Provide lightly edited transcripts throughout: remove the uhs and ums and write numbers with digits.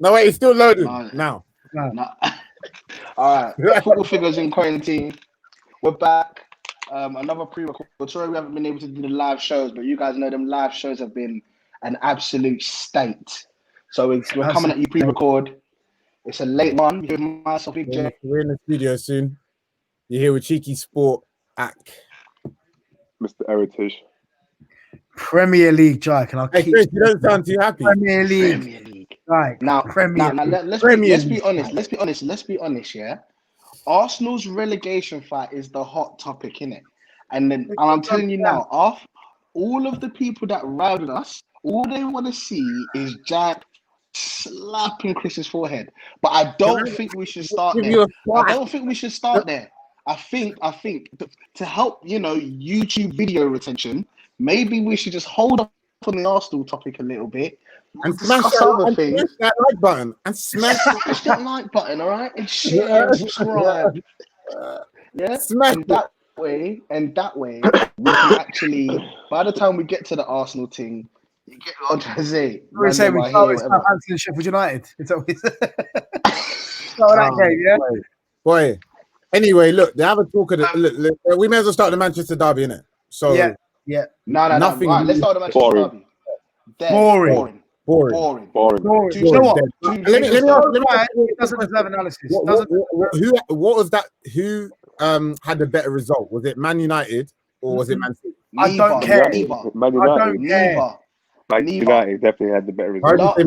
No, wait, it's still loading No. now. All right. Football Figures in Quarantine. We're back. Another pre-record. Sorry we haven't been able to do the live shows, but you guys know them live shows have been an absolute state. So we're coming at you pre-record. It's a late one. With myself, Big J. We're in the studio soon. You're here with CheekySport Ak. Mr. Heritage. Premier League, Jack, and I'll keep. Chris, you don't sound too happy. Premier League. Right. Now, let's be honest, yeah. Arsenal's relegation fight is the hot topic, innit? And I'm telling you now, all of the people that riled us, all they want to see is Jack slapping Chris's forehead. But I don't think we should start there. I think to help, YouTube video retention, maybe we should just hold up on the Arsenal topic a little bit and smash that like button and smash that like button, all right? And share and subscribe. Smash and that way we can actually, by the time we get to the Arsenal thing, you get what I'm trying to say. We say we start with Southampton and Sheffield United. It's always that game, yeah. Boy. Anyway, look, they have a talk of the look, we may as well start the Manchester derby, innit? So yeah. No. Right, let's start the Manchester derby. Boring. Boring. Do you know what? Let me ask. It doesn't deserve analysis. What was that? Who had the better result? Was it Man United or was it Man City? I don't care. Man United. Man United definitely had the better result.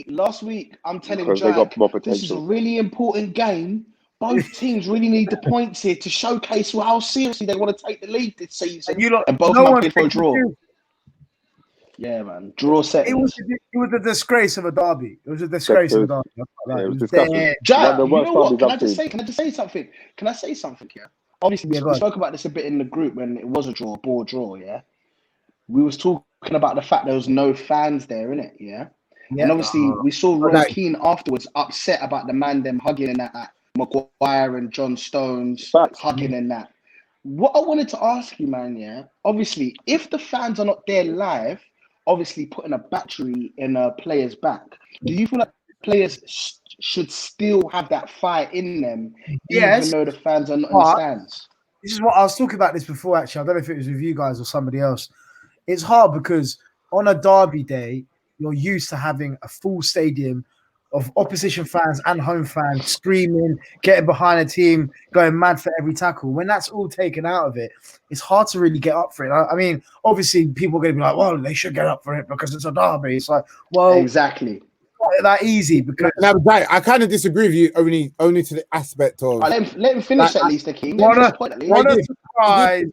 Last week, I'm telling Jack, this is a really important game. Both teams really need the points here to showcase how seriously they want to take the lead this season. And both might be for a draw. Yeah, man. Draw set. It was a disgrace of a derby. It was a disgrace of a derby. It was disgusting. Jack, you know what? Can I just say something? Can I say something here? Obviously, we spoke about this a bit in the group when it was a ball draw, yeah? We was talking about the fact there was no fans there, innit, yeah? And obviously, we saw Roy Keane afterwards upset about the man them hugging and that. Maguire and John Stones hugging and that. What I wanted to ask you, man, yeah, obviously, if the fans are not there live, obviously putting a battery in a player's back, do you feel like players should still have that fire in them, even though the fans are not in the stands? This is what I was talking about this before, actually. I don't know if it was with you guys or somebody else. It's hard because on a derby day, you're used to having a full stadium of opposition fans and home fans screaming, getting behind a team, going mad for every tackle. When that's all taken out of it, it's hard to really get up for it. I mean, obviously, people are going to be like, well, they should get up for it because it's a derby. It's like, well, exactly. Not that easy because I kind of disagree with you only to the aspect of let him finish at least, Akeem. What a surprise!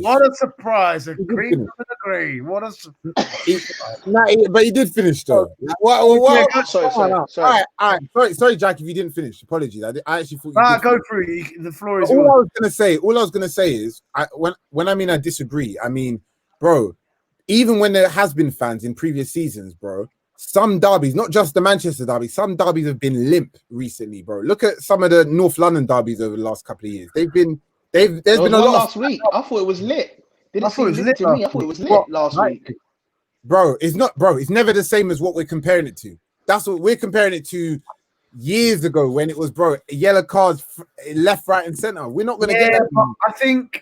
What a surprise! A cream to the green. What a but he did finish though. Sorry, Jack. If you didn't finish, apologies. I actually thought. Go through. The floor is. All I was gonna say is, when I mean I disagree, I mean, bro, even when there has been fans in previous seasons, bro. Some derbies, not just the Manchester derby, some derbies have been limp recently, bro. Look at some of the North London derbies over the last couple of years. There's been a lot last week. I thought it was lit. I thought it was lit last week. Bro, it's not, bro. It's never the same as what we're comparing it to. That's what we're comparing it to years ago when it was, bro, yellow cards left, right, and center. We're not gonna get that.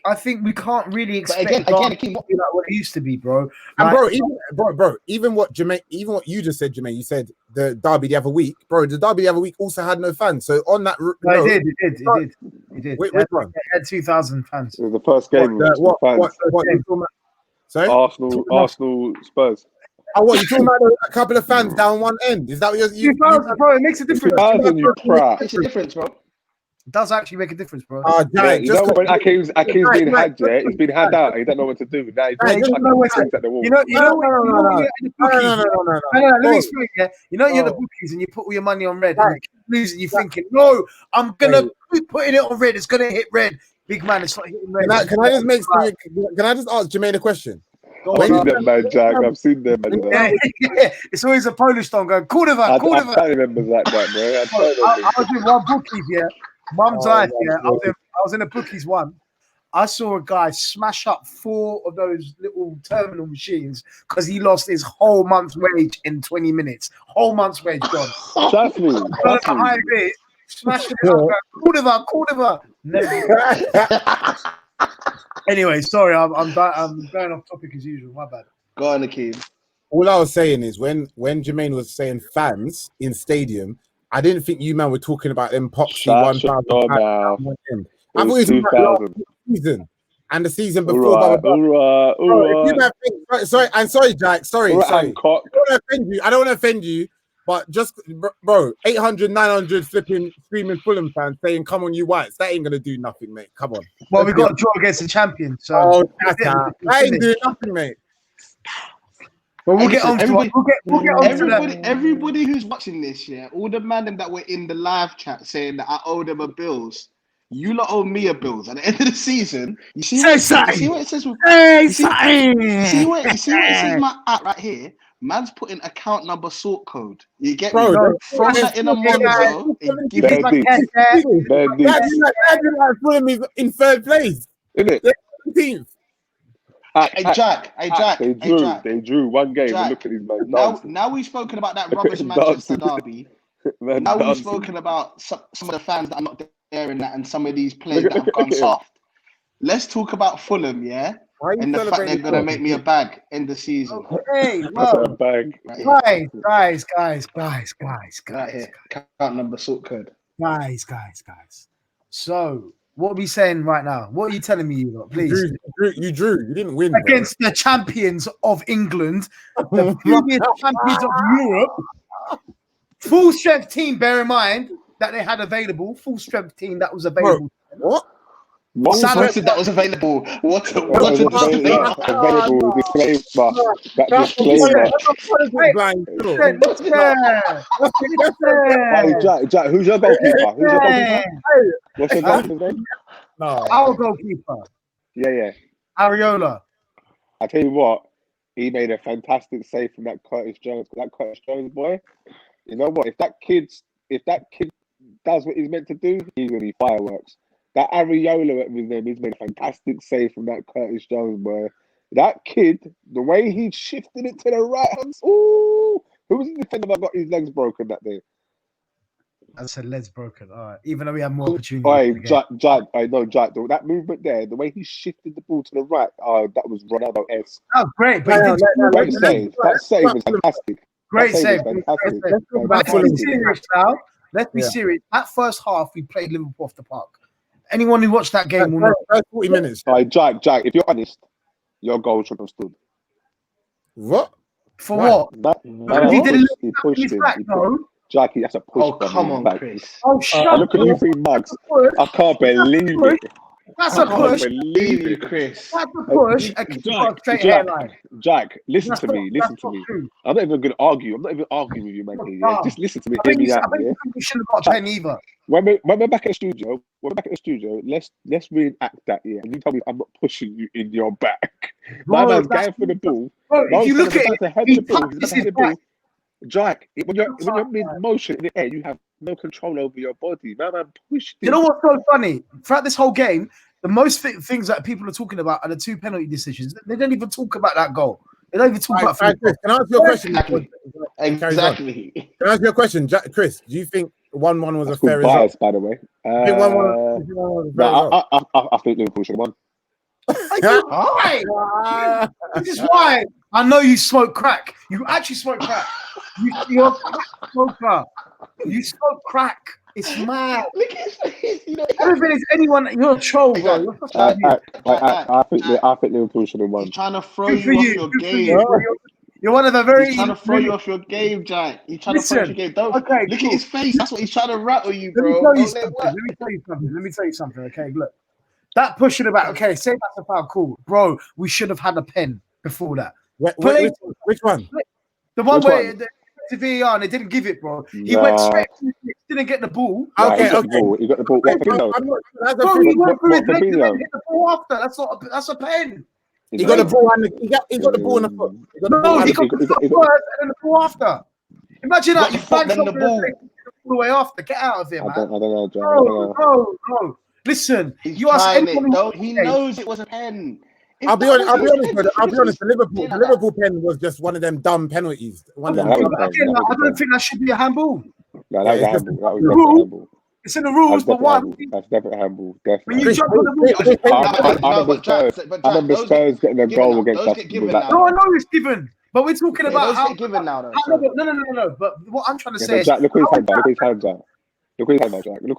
I think we can't really expect again, to be like what it used to be, bro. And even what you just said, Jermaine, you said the derby the other week, bro. The derby the other week also had no fans. So on that, it did. Which one? It had 2,000 fans. It was the first game. Sorry? Arsenal Spurs. Oh, what you talking about? A couple of fans down one end? Is that what you bro? It makes a difference. It makes a difference, bro. It does actually make a difference, bro. When Akeem's being had, he's been had out. He don't know what to do. Now he's at the wall. Let me explain. Yeah, you're at the bookies and you put all your money on red. And you keep losing. You're thinking, no, I'm gonna keep putting it on red. It's gonna hit red. Big man, it's not hitting red. Can I just ask Jermaine a question? I've seen them, man, Jack. I've seen them, man. It's always a Polish song going, Kurwa. I can't remember like that, bro. I was in one bookies, yeah. Mum's eyes, yeah. I was in a bookies one. I saw a guy smash up 4 of those little terminal machines because he lost his whole month's wage in 20 minutes. Whole month's wage gone. Trust me. Behind it, smashing it up. Quarter. Anyway, sorry, I'm going off topic as usual. My bad. Go on, Akeem. All I was saying is when Jermaine was saying fans in stadium, I didn't think you man were talking about them poxy 1,000. I thought it was about last season and the season before. Sorry, Jack. Sorry. I don't want to offend you, but just bro, 800, 900 flipping screaming Fulham fans saying, "Come on, you whites!" That ain't gonna do nothing, mate. Come on. Well, we got to draw against the champion, so that ain't doing nothing, mate. But we'll get on to everybody who's watching this, yeah, all the man that were in the live chat saying that I owe them a bills. You lot owe me a bills. At the end of the season, you see what it says? You see what it says my app right here? Man's putting account number, sort code. You get me? Throw that in a Monzo. That's putting me in third place. Isn't it? 17th. Hey Jack. They drew one game. Jack, look at these men. Now we've spoken about that rubbish Manchester derby. Now we've spoken about some of the fans that are not there in that, and some of these players that have gone soft. Let's talk about Fulham, yeah, and the fact they're gonna make me a bag in the season. Hey, a bag. Guys. Right here, account number, sort code. Guys. So, what are we saying right now? What are you telling me, you lot? Please. You drew. You didn't win. Against the champions of England, the previous champions of Europe. Full strength team, bear in mind that they had available. Full strength team that was available. What? That was available. What available disclaimer. Hey, Jack, who's your goalkeeper? What's your goalkeeper's name? No. Our goalkeeper. Yeah. Areola. I tell you what, he made a fantastic save from that Curtis Jones boy. You know what? If that kid does what he's meant to do, he's gonna be fireworks. That Areola with him, he's made a fantastic save from that Curtis Jones boy. That kid, the way he shifted it to the right hand, ooh, who was the defender that got his legs broken that day? I said legs broken. All right, even though we had more opportunity. Jack. That movement there, the way he shifted the ball to the right, that was Ronaldo-esque. Oh, great! But great save. That save was fantastic. Great save. Let's be serious now. Let's be serious. That first half, we played Liverpool off the park. Anyone who watched that game will know. 40 minutes. All right, Jack, if you're honest, your goal should have stood. What? For what? He pushed him. Jackie, that's a push. Oh, come on, Chris. Oh, shut up. Look at you 3 mugs. I can't believe it. That's a push. Believe you, Chris. That's a push. Jack, listen to me. I'm not even going to argue. I'm not even arguing with you, man. Yeah? Just listen to me. Hear me out. Yeah? We shouldn't have got a pen either. When we're back at the studio, let's reenact that. Yeah, and you tell me I'm not pushing you in your back. My man's going for the ball. Bro, if you look at it, he touches his back. Jack, when you're mid motion in the air, you have no control over your body. Man pushed it. You know what's so funny? Throughout this whole game, the most things that people are talking about are the 2 penalty decisions. They don't even talk about that goal. They don't even talk about. Can I ask you a question? Exactly. Can I ask you a question, Chris? Do you think 1-1 was a fair result? Result? By the way, I think Liverpool should have won. This is why I know you smoke crack. You actually smoke crack. You're a crack smoker. You smoke crack. It's mad. Look at his face. Everything is anyone. You're a troll, bro. I think Liverpool should have won. He's trying to throw you off your game. You're one of the very. He's trying to throw you off your game, Jack. He's trying to throw you off your game. Look at his face. That's what he's trying to rattle you, bro. Let me tell you something. Okay, look. That push should have been okay. Say that's a foul, cool, bro. We should have had a pen before that. Which one? The one where the VAR and they didn't give it, bro. He went straight to it, didn't get the ball. Okay. He got the ball. Bro, he went through his leg and then hit the ball after. That's a pen. He got the ball and he got the ball in the foot. He got the ball first and then the ball after. Imagine that you bang the ball all the way after. Get out of here, man. I don't know, John. No. Listen, He's you ask trying anyone it. who He knows it was a pen. I'll be honest. The Liverpool pen was just one of them dumb penalties. I don't think that should be a handball. No, that was a handball. That was definitely a handball. It's in the rules, but why? That's definitely a handball. When you jump on the rules, I remember Spurs getting a goal against us. No, I know it's given, but we're talking about how given now. No. But what I'm trying to say is, Jack, look where his hands are. Look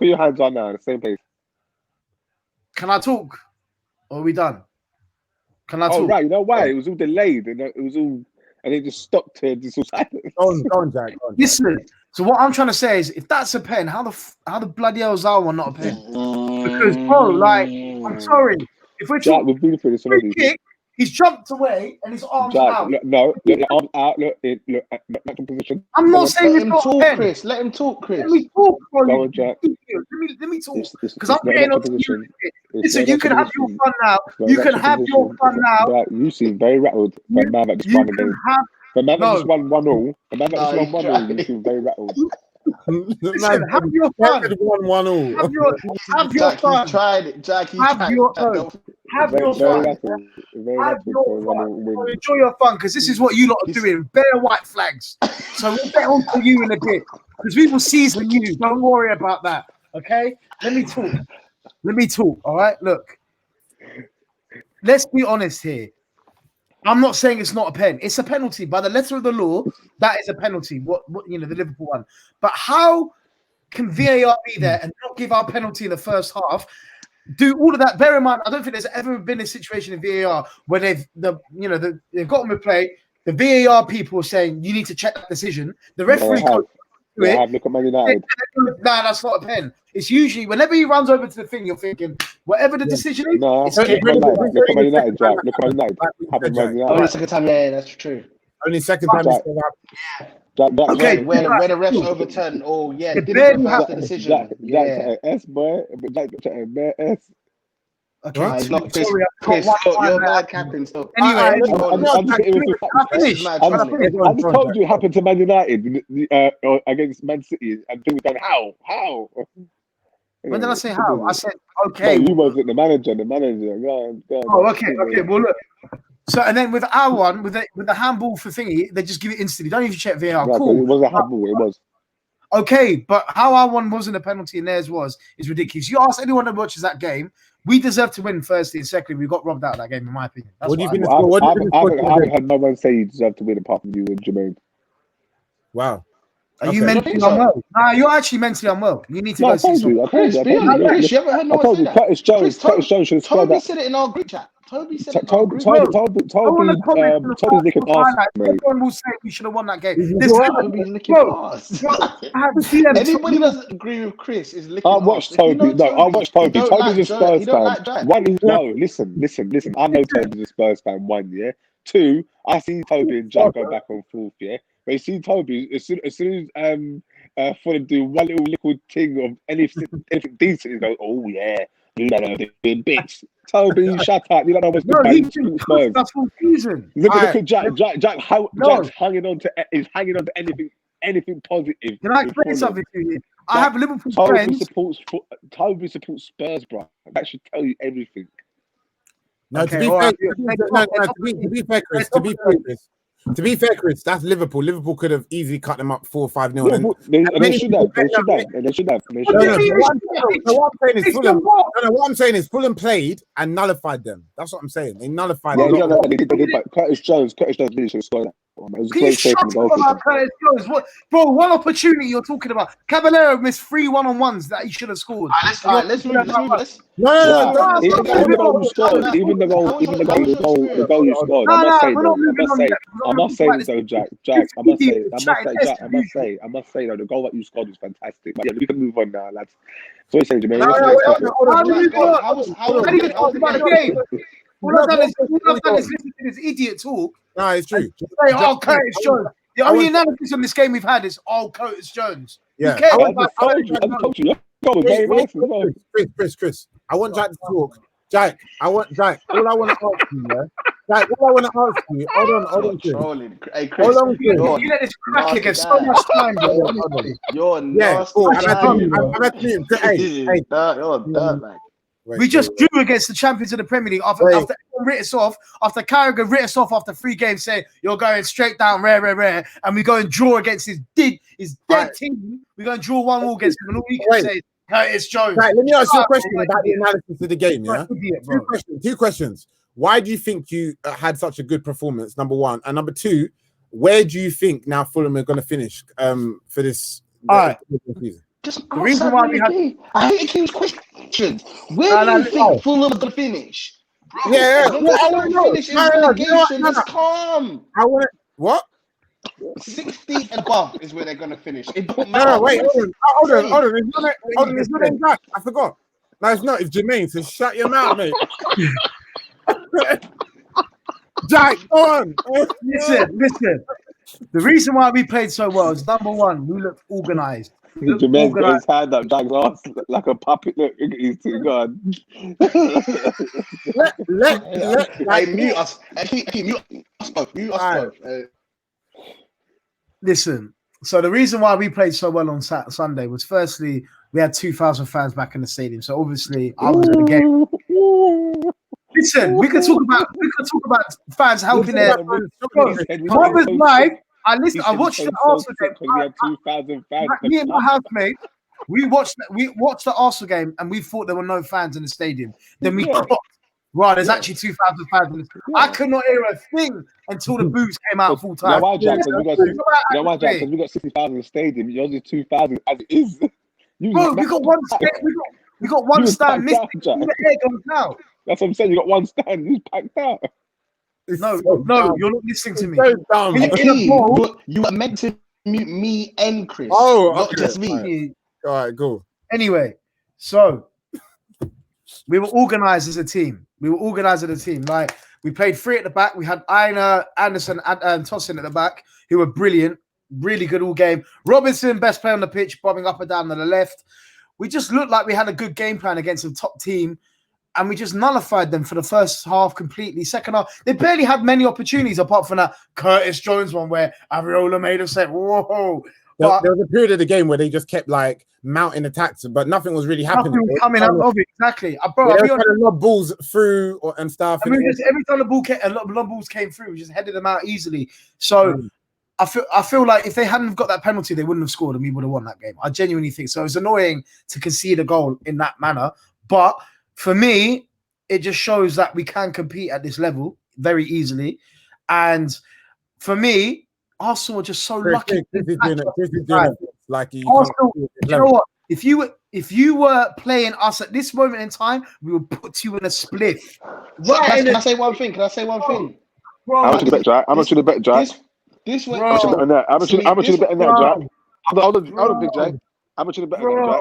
where your hands are now in the same place. Can I talk? Or are we done? Can I talk? Oh, right. You know why? It was all delayed and it was all, and it just stopped to just all silence. Go on, Jack. Listen. So what I'm trying to say is, if that's a pen, how the bloody hell is our one not a pen? Because I'm sorry. If we're Jack, we've been through this already. Kick, he's jumped away and his arms out. Look, arms out. Look, natural position. I'm not saying it's not a pen. Chris. Let him talk, Chris. Let me talk, bro. Go on, Jack. Let me talk. Because I'm getting on to you. Listen, you can have your fun now. You seem very rattled. The man that just won the game. The man that just won 1-0. The man that just won 1-0. You seem very rattled. Listen, have your fun. Have your fun. He's tried it. Jack, have your fun. Enjoy your fun, because this is what you lot are doing. Bare white flags. So we'll get on to you in a bit, because we will season you. Don't worry about that. Okay? Let me talk. All right? Look. Let's be honest here. I'm not saying it's not a pen. It's a penalty by the letter of the law. That is a penalty. What the Liverpool one. But how can VAR be there and not give our penalty in the first half? Do all of that. Bear in mind, I don't think there's ever been a situation in VAR where they've got on with play. The VAR people are saying you need to check that decision. The referee look at Man United. Nah, that's not a pen. It's usually whenever he runs over to the thing, you're thinking whatever the decision is. No, look at Man United, Jack. Look at Man United. Only second time, yeah, that's true. Only second time. Okay, where the refs overturned. Oh yeah, they didn't have the decision. Jack, S boy, but Jack S. Okay, he's not Chris. You're bad captain. So anyway, I just told you it happened to Man United against Man City, and people going, how? When did I say how? I said okay. No, you wasn't the manager. Go on. Oh, okay. Well, look. So and then with our one, with the handball for thingy, they just give it instantly. Don't even check VAR. Right, cool. It was a handball. It was. Okay, but how our one wasn't a penalty and theirs is ridiculous. You ask anyone that watches that game, we deserve to win firstly, and secondly, we got robbed out of that game, in my opinion. That's I haven't heard no one say you deserve to win apart from you and Jermaine. Wow. Are you mentally unwell? Nah, you're actually mentally unwell. You need to go see someone. Chris, you haven't heard no one say that. Curtis Jones should have scored that. Toby said it in our group chat. Toby's licking arse, mate. Everyone will say we should have won that game. Toby's licking arse. Anybody that doesn't agree with Chris is licking arse. I watched Toby. Toby's a Spurs fan. One, listen. I know Toby's a Spurs fan. 1, yeah. 2, I see Toby and Jack go back and forth, yeah. But you see Toby, as soon as Fulham do one little liquid thing of anything decent, he goes, oh yeah, you don't know the bits. Toby, shut up. You don't know what's the Spurs. That's full season. Look at Jack. Jack's hanging on to anything positive. Can I explain something to you? I have Liverpool friends. Toby supports Spurs, bro. That should tell you everything. No, to be fair, Chris, that's Liverpool. Liverpool could have easily cut them up 4-5-0. They should have. What I'm saying is Fulham played and nullified them. That's what I'm saying. They nullified them. Curtis Jones really should have scored that. Can you shut up about Curtis Jones? Bro, one opportunity you're talking about. Caballero missed 3 1-on-1s that he should have scored. Let's move this. No. Even the goal you scored. I must say though, Jack. I must say though, the goal that you scored was fantastic. But yeah, we can move on now, lads. So you say, Jermaine. All I've done is listen to this idiot talk. No, it's true. Say, Curtis Jones. The only analysis on this game we've had is, Curtis Jones. Yeah. I told you. Chris. I want Jack to talk. Jack, all I want to ask you, yeah? Jack, all I want to ask you, hold on, Chris. Hey, Chris. You let this crack get so much time, bro. You're nasty. I'm at you. You're dirt, man. We just drew against the champions of the Premier League after everyone writ us off, after Carragher writ us off after 3 games saying you're going straight down rare, and we go and draw against his dead team. We go and draw 1-1 against him, and all we can say is Curtis Jones. Right, let me ask you a question about the analysis of the game. Yeah, two questions. Why do you think you had such a good performance? Number one, and number two, where do you think now Fulham are going to finish for this season? Just the reason why I hate Akeem's questions. Where do you think Fulham are going to finish? Bro, I want to finish in relegation. Just calm. I want what? 16th and above is where they're going to finish. No, wait, hold on. It's not Jack. I forgot. No, it's not. It's Jermaine. So shut your mouth, mate. Jack, go on. Listen. The reason why we played so well is number one, we looked organised. Jermaine's got his hand up Jack's ass like a puppet. Look at his two guard. Mute us. Mute us both. Listen, so the reason why we played so well on Sunday was firstly, we had 2,000 fans back in the stadium. So obviously I was at the game. Listen, we could talk about fans helping their Robert's live. I watched the Arsenal game. We had 2,000 fans. Me and my housemate, we watched the Arsenal game, and we thought there were no fans in the stadium. Then we clocked, right, there's actually 2,000 fans in the stadium. I could not hear a thing until the boos came out full time. You know why, Jack? Because we got 60,000 in the stadium. Yours is 2,000 as it is. Bro, we got one stand missing. The air goes now. That's what I'm saying. You got one stand. It's packed out. No, you're not listening to me. So dumb. You were meant to mute me and Chris. Not just me. All right, go. Anyway, so we were organised as a team. Like, we played 3 at the back. We had Aina, Anderson, and Tosin at the back, who were brilliant, really good all game. Robinson, best player on the pitch, bobbing up and down to the left. We just looked like we had a good game plan against a top team. And we just nullified them for the first half completely. Second half, they barely had many opportunities apart from that Curtis Jones one where Ariola made us say, whoa. There was a period of the game where they just kept like mounting attacks, but nothing was really happening. Nothing was coming out of it, exactly. They were trying to lob balls through and stuff. I mean, every time a lot of balls came through, we just headed them out easily. So I feel like if they hadn't got that penalty, they wouldn't have scored and we would have won that game. I genuinely think so. It was annoying to concede a goal in that manner, but for me, it just shows that we can compete at this level very easily. And for me, Arsenal are just so lucky. Like Arsenal, you know what? If you were playing us at this moment in time, we would put you in a spliff. Can I say one thing? Bro, how much should the bet, Jack? This way. How much should the bet on that, Jack? Hold on, Big J. How much should the bet on that,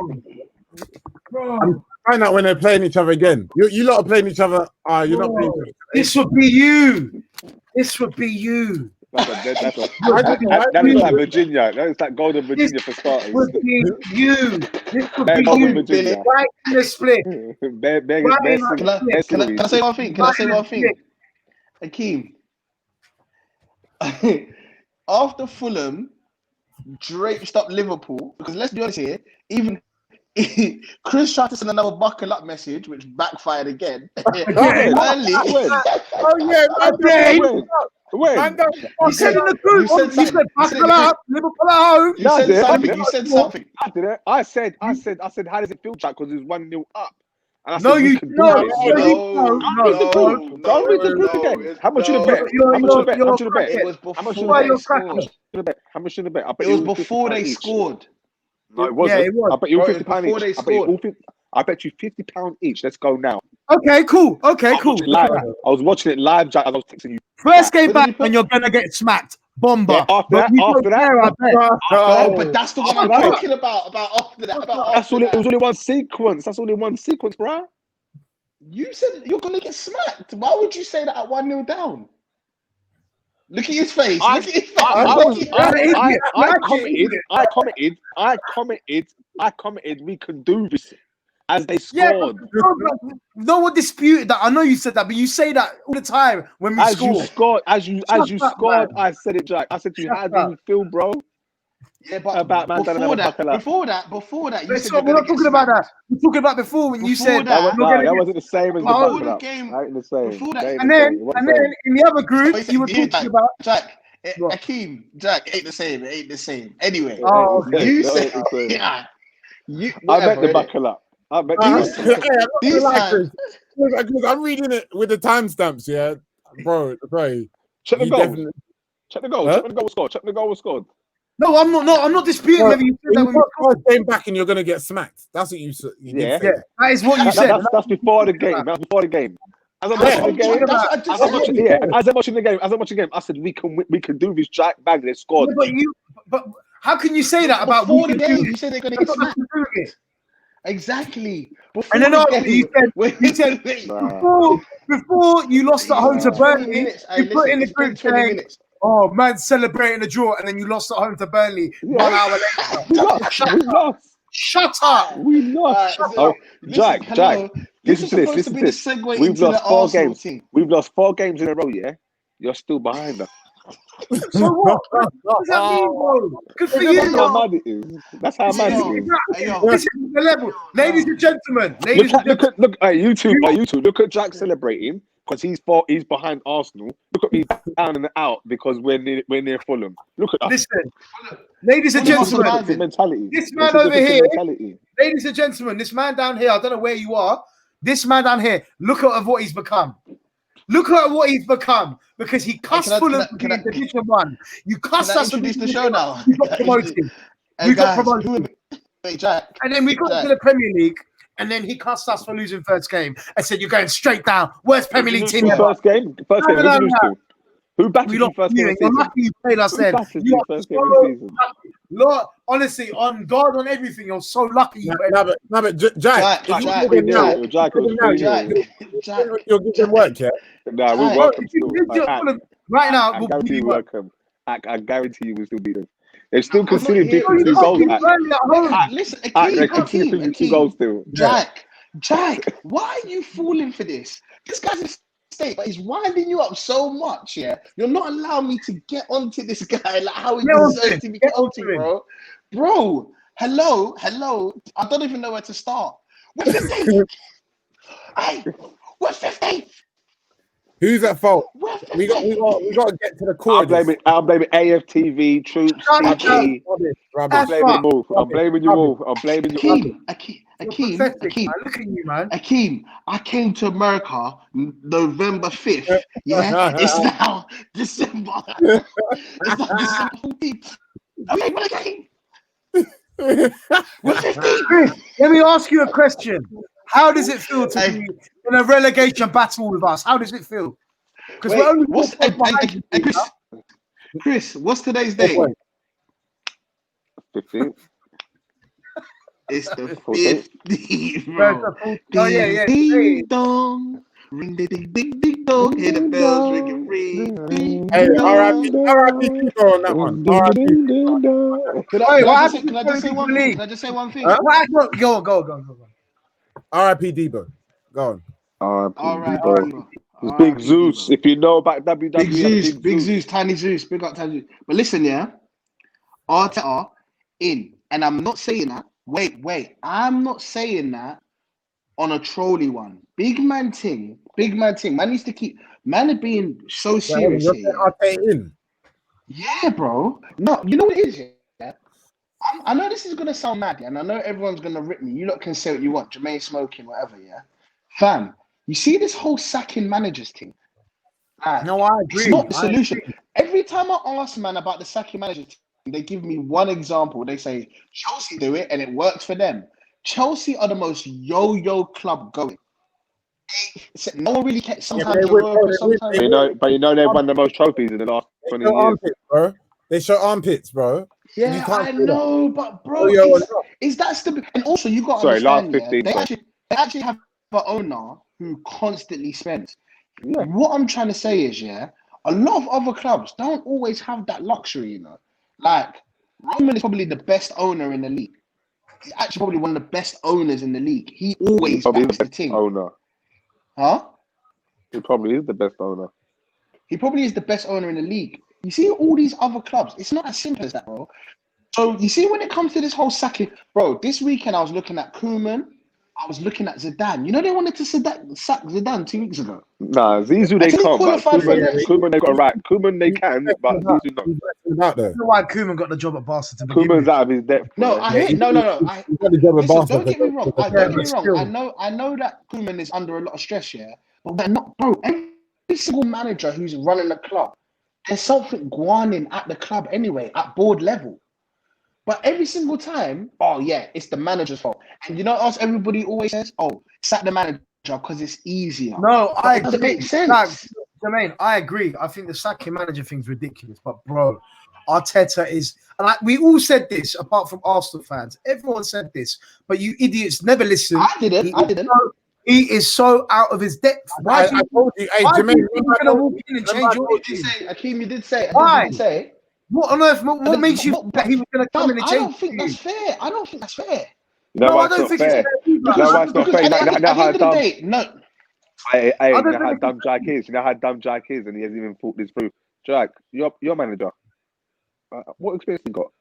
Jack? Bro. Find out when they're playing each other again. You lot are playing each other. You're not playing. This would be you. That's like Virginia. That's like Golden Virginia for starters. This would be you. This would be you. Virginia. Right in the split. Can I say one thing? Akeem. After Fulham draped up Liverpool, because let's be honest here, even Chris tried to send another buckle up message, which backfired again. Wait. You said in the group. You said buckle up, Liverpool at home. You said something. I said, how does it feel, Jack? Because it's 1-0 up. No. Don't read the group again. How much should the bet? It was before they scored. How much should the bet? It was before they scored. No, it wasn't. Yeah, it was. I bet you £50 each. I bet you £50 each. Let's go now. Okay, cool. I was watching it live, Jack. I was texting you. First game back, and you're gonna get smacked. Bomber. Yeah, after that. But that's the one I'm talking about. After that. It was only one sequence. That's only one sequence, bro. You said you're gonna get smacked. Why would you say that at 1-0 down? Look at his face. I commented we can do this as they scored. No one disputed that. I know you said that, but you say that all the time when we score. As you scored, I said it, Jack. I said to you, how do you feel, bro? Yeah, but About man before that, buckle up. before that, you said We're not talking about that. We're talking about before when you said That that. wasn't the same as the Before buckle the up. game, That ain't the same. before that, And then in the other group, you were talking about Jack. What? Akeem, Jack, ain't the same. It ain't the same. Anyway, Oh, okay. you said, yeah. I meant the buckle up. I meant You the said- buckle up. This time, Because I'm reading it with the timestamps, yeah, bro. Check the You goals. definitely. Check the goal. Huh? Check when the goal was scored. Check when the goal was scored. No, I'm not disputing whether you said that when you got first game back and you're gonna get smacked. That's what you Yeah. did say. that is what you said. That's before the game. That's before the game. As I'm watching the game, that's what I just said. as I'm watching the game, I said we can do this. Jack bang, they scored. Yeah, but how can you say that about Before the game? You said they're gonna get smacked. Exactly. Before And then the after game, you said before you lost at home to Burnley, you put in the group 20 saying, minutes. "Oh man, celebrating a draw," and then you lost at home to Burnley 1 hour later. We lost. Shut up. We lost. Jack. This is Listen supposed to be the segue We've into lost the 4 Arsenal games. team. We've lost 4 games in a row. Yeah, you're still behind us. So what? What does that mean, bro? Good for you. That's how mad it is. That's how mad it is. This is the level, ladies and gentlemen. Look at YouTube. Look at Jack celebrating because he's behind Arsenal. Look at me down and out because we're near Fulham. Look at us. Listen, ladies and gentlemen, mentality. This man over here, ladies and gentlemen, this man down here, I don't know where you are. This man down here, look at what he's become. Look at what he's become because he cussed Fulham in Division 1. You cussed us. Introduce the show now. We got promoted. We got promoted. Wait, Jack. And then we got to the Premier League. And then he cussed us for losing first game and said, "You're going straight down. Worst Premier League team ever." First game. Who batted you first game of the season? You're lucky you played us then. You are so Lord, honestly, on guard on everything. You're so lucky. Jack, you're giving work, yeah? Nah, we're welcome still. Right now, I guarantee you welcome. I guarantee you will still beat them. They've still considered 52 goals. Listen, They continue 52 goals still. Jack, why are you falling for this? This guy's a state, but he's winding you up so much, yeah? You're not allowing me to get onto this guy like how he deserves to be get onto, bro. Bro, hello. I don't even know where to start. We're 15th. Hey, we're 15th. Who's at fault? We got to get to the core. I'll blame it AFTV, Troops, TT. I'm blaming you all. Akeem, look at you, man. Akeem, I came to America November 5th. Yeah, it's now December. It's now December 14th. We ain't won a game. We're 15. Let me ask you a question. How does it feel to be in a relegation battle with us? How does it feel? Because we're only Chris, what's today's date? 15th. It's the 15th, bro. Oh, yeah. Ding dong. Ring the ding ding dong. Hear the bells ringing. Ring. Hey, R.I.P. people on that one. Can I just say one thing? Can I just say one thing? Go. R.I.P. Debo. Go on. R.I.P. Big Zeus. If you know about WWE, Big Zeus, Tiny Zeus, big up Tiny Zeus. But listen, yeah, Arteta in, and I'm not saying that. Wait, I'm not saying that on a trolley one. Big man ting. Man needs to keep. Man are being so serious here. In. Yeah, bro. No, you know what it is. Yeah, I know this is gonna sound mad, yeah, and I know everyone's gonna rip me. You lot can say what you want, Jermaine smoking, whatever, yeah. Fam, you see this whole sacking managers thing? No, I agree. It's not the solution. Every time I ask man about the sacking managers team, they give me one example. They say Chelsea do it and it works for them. Chelsea are the most yo-yo club going. No one really cares. Sometimes you know they've won the most trophies in the last 20 years. They show armpits, bro. Yeah, I know, but bro, is that still? And also, you got to understand, last 15. They actually have an owner who constantly spends. Yeah. What I'm trying to say is, a lot of other clubs don't always have that luxury, you know. Like Roman is probably the best owner in the league. He's actually probably one of the best owners in the league. He always backs the team. Owner. Huh? He probably is the best owner. He probably is the best owner in the league. You see all these other clubs, it's not as simple as that, bro. So you see, when it comes to this whole sacking, bro, this weekend I was looking at Koeman, I was looking at Zidane. You know, they wanted to sack Zidane 2 weeks ago. Nah, Zizou they Until he can't, but qualified for next. Koeman they got right. Koeman they can, but Zizou no. Out there. I don't know why Koeman got the job at Barca to begin Koeman's with. out of his depth. No, bro. I hear no. He's got the job at Listen, Barca don't get me wrong. because- Don't get me but wrong. I know that Koeman is under a lot of stress, yeah. But they're not, bro. Every single manager who's running the club, there's something going on at the club anyway, at board level. But every single time, oh yeah, it's the manager's fault. And you know what else everybody always says? Oh, sack the manager because it's easier. No, I It doesn't agree. make sense. Like, Jermaine, I agree. I think the sacking manager thing's ridiculous. But bro, Arteta is, and like we all said this, apart from Arsenal fans. Everyone said this, but you idiots never listen. I didn't. He is so out of his depth. I told you, hey, Jermaine, you're gonna walk in and change your What did you say, Akeem? You did say. Why? You did say. What on earth? What makes you think that he was going to come in and I change? don't think that's fair. I don't think that's fair. You know No, why I it's don't not think fair? it's fair. You know why it's not fair? At the end of the day, no. Hey, I you don't know how think dumb Jack is. You know how dumb Jack is, and he hasn't even thought this through. Jack, your manager. What experience you got?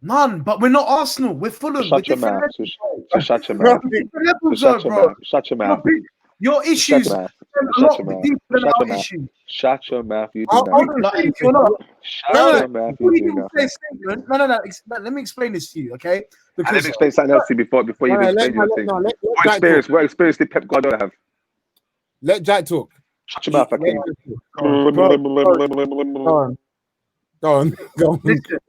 None, but we're not Arsenal. We're Fulham. Shut your mouth. Shut your mouth. Shut your mouth. Shut your mouth. Your issues Shut a your lot mouth. deeper than Shut our your mouth. issues. Shut your mouth. You do Hold that. on, you're not. Shut your mouth. You do that. No. Let me explain this to you, okay? And Because let me explain something else to you before you even explain your thing. What experience did Pep Guardiola have? Let Jack talk. Shut your mouth, Akeem. Go on. Listen,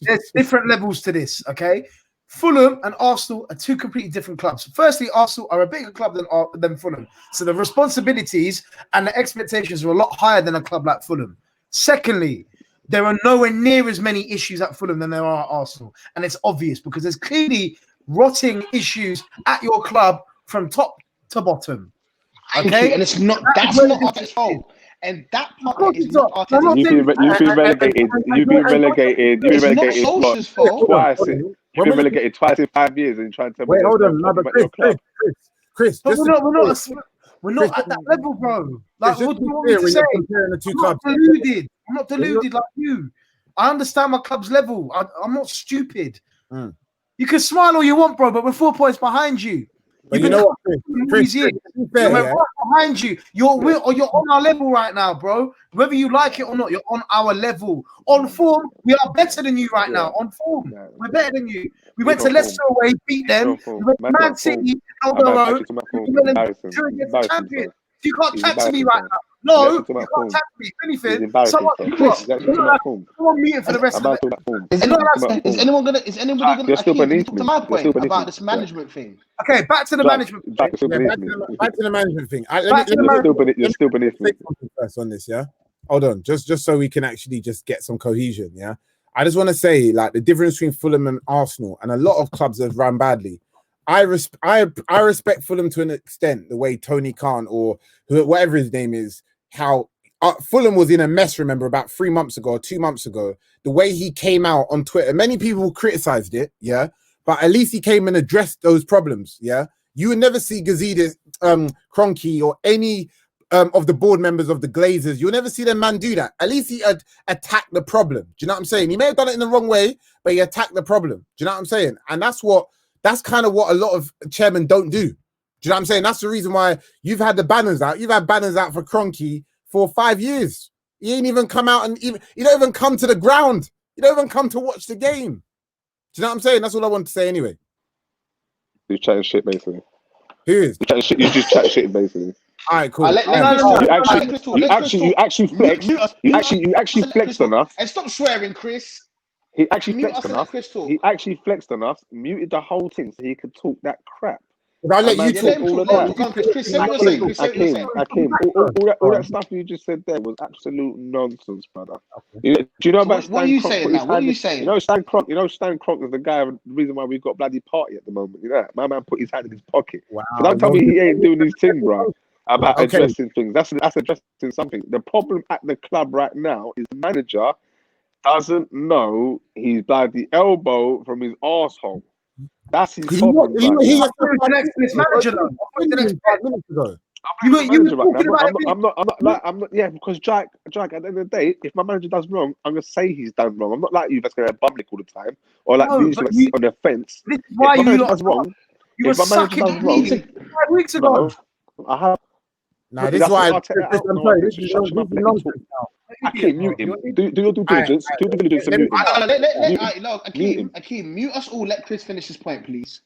there's different levels to this, okay? Fulham and Arsenal are two completely different clubs. Firstly, Arsenal are a bigger club than Fulham. So the responsibilities and the expectations are a lot higher than a club like Fulham. Secondly, there are nowhere near as many issues at Fulham than there are at Arsenal. And it's obvious because there's clearly rotting issues at your club from top to bottom. Okay? And it's not, that's not Arteta's fault. And that part is not Arteta's. You've been relegated. You've been relegated. You've been relegated Solskjaer's fault. twice. You've been relegated twice in 5 years, and you're trying to tell me. Wait, hold on, Chris. But we're not at that level, bro. Like, what do you want me to say? I'm not deluded like you. I understand my club's level. I'm not stupid. You can smile all you want, bro, but we're 4 points behind you. But you know what, Chris, we're right behind you. You're on our level right now, bro. Whether you like it or not, you're on our level. On form, we are better than you right now. On form, we're better than you. We went to Leicester away, beat them. We went to Man City, held our own. We went against the champions. You can't chat to me right now. No, you can't chat to me. If anything, someone meeting for the rest of it. Is anybody gonna talk to my point about this management thing? Okay, back to the management. Back to the management thing. You're still beneath me. First on this, yeah. Hold on, just so we can actually just get some cohesion, yeah. I just want to say, like, the difference between Fulham and Arsenal, and a lot of clubs have run badly. I respect Fulham to an extent, the way Tony Khan or whatever his name is, how Fulham was in a mess, remember, about 3 months ago, 2 months ago, the way he came out on Twitter. Many people criticized it, yeah, but at least he came and addressed those problems, yeah. You would never see Gazidis, Kroenke, or any of the board members of the Glazers. You'll never see them man do that. At least he had attacked the problem. Do you know what I'm saying? He may have done it in the wrong way, but he attacked the problem. Do you know what I'm saying? And that's kind of what a lot of chairmen don't do. Do you know what I'm saying? That's the reason why you've had the banners out. You've had banners out for Kroenke for 5 years. He ain't even come out and you don't even come to the ground. You don't even come to watch the game. Do you know what I'm saying? That's all I want to say anyway. You're chatting shit, basically. Who is? You just chat shit, basically. All right, cool. You actually flexed on us. And stop swearing, Chris. He actually flexed on us, muted the whole thing so he could talk that crap. I'll let you talk all of that. Akeem, all that stuff you just said there was absolute nonsense, brother. Do you know about Stan Kroenke? What are you saying now? What are you saying? You know Stan Kroenke is the guy, the reason why we've got bloody party at the moment. You know that? My man put his hand in his pocket. Wow. So don't tell me he ain't doing his thing, bro. About addressing things. That's addressing something. The problem at the club right now is the manager doesn't know he's bloody elbow from his arsehole. That's his problem. He was the next manager, though. I'm not. Yeah, because Jack. At the end of the day, if my manager does wrong, I'm gonna say he's done wrong. I'm not like you that's gonna bum lick all the time, or like these that sit on the fence. This is why if my manager does wrong, you were sucking 5 weeks ago. No, I have. Nah, this is why. I'm sorry. This is nonsense now. Akeem, mute him. Do your due diligence. Do your due diligence and mute him. Akeem, mute us all. Let Chris finish his point, please.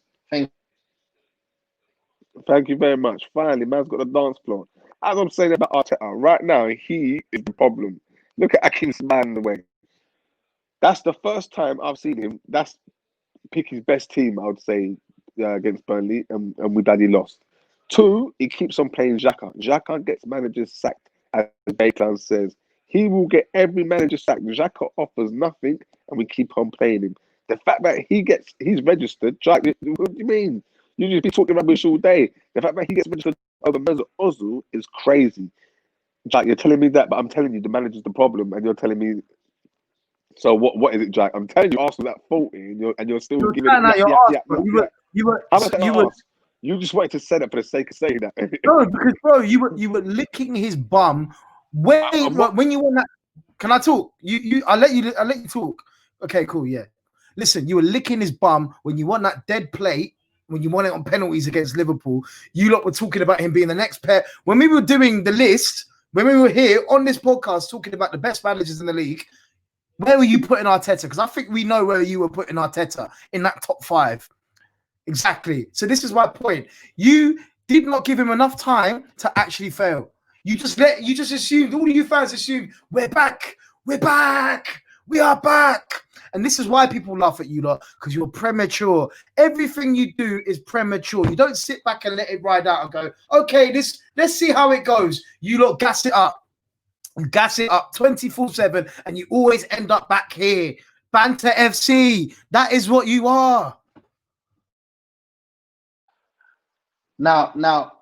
Thank you very much. Finally, man's got the dance floor. As I'm saying about Arteta, right now, he is the problem. Look at Akeem's man in the way. That's the first time I've seen him. That's pick his best team, I would say, against Burnley, and we bloody lost. 2, he keeps on playing Xhaka. Xhaka gets managers sacked, as Bakeland says. He will get every manager sacked. Xhaka offers nothing, and we keep on playing him. The fact that he's registered, what do you mean? You just be talking rubbish all day. The fact that he gets registered over Mesut Ozil is crazy. Jack, you're telling me that, but I'm telling you the manager's the problem, and you're telling me. So what is it, Jack? I'm telling you, Arsenal at 40, and you're still giving. You just wanted to say that for the sake of saying that. No, because bro, you were licking his bum when you won that. Can I talk? I'll let you talk. Okay, cool, yeah. Listen, you were licking his bum when you won that dead plate. When you won it on penalties against Liverpool, you lot were talking about him being the next pair. When we were doing the list, when we were here on this podcast talking about the best managers in the league, where were you putting Arteta? Because I think we know where you were putting Arteta in that top 5. Exactly. So this is my point. You did not give him enough time to actually fail. You just assumed, all of you fans assumed, we are back. And this is why people laugh at you lot, because you're premature. Everything you do is premature. You don't sit back and let it ride out and go, okay, let's see how it goes. You lot gas it up. Gas it up 24/7, and you always end up back here. Banter FC. That is what you are. Now,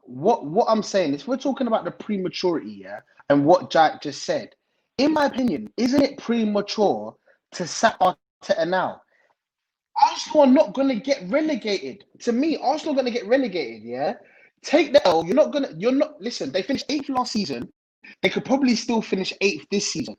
what I'm saying is, we're talking about the prematurity, yeah, and what Jack just said. In my opinion, isn't it premature to sack Arteta now? Arsenal are not going to get relegated. To me, Arsenal are going to get relegated, yeah? Take the L. Listen, they finished 8th last season. They could probably still finish 8th this season.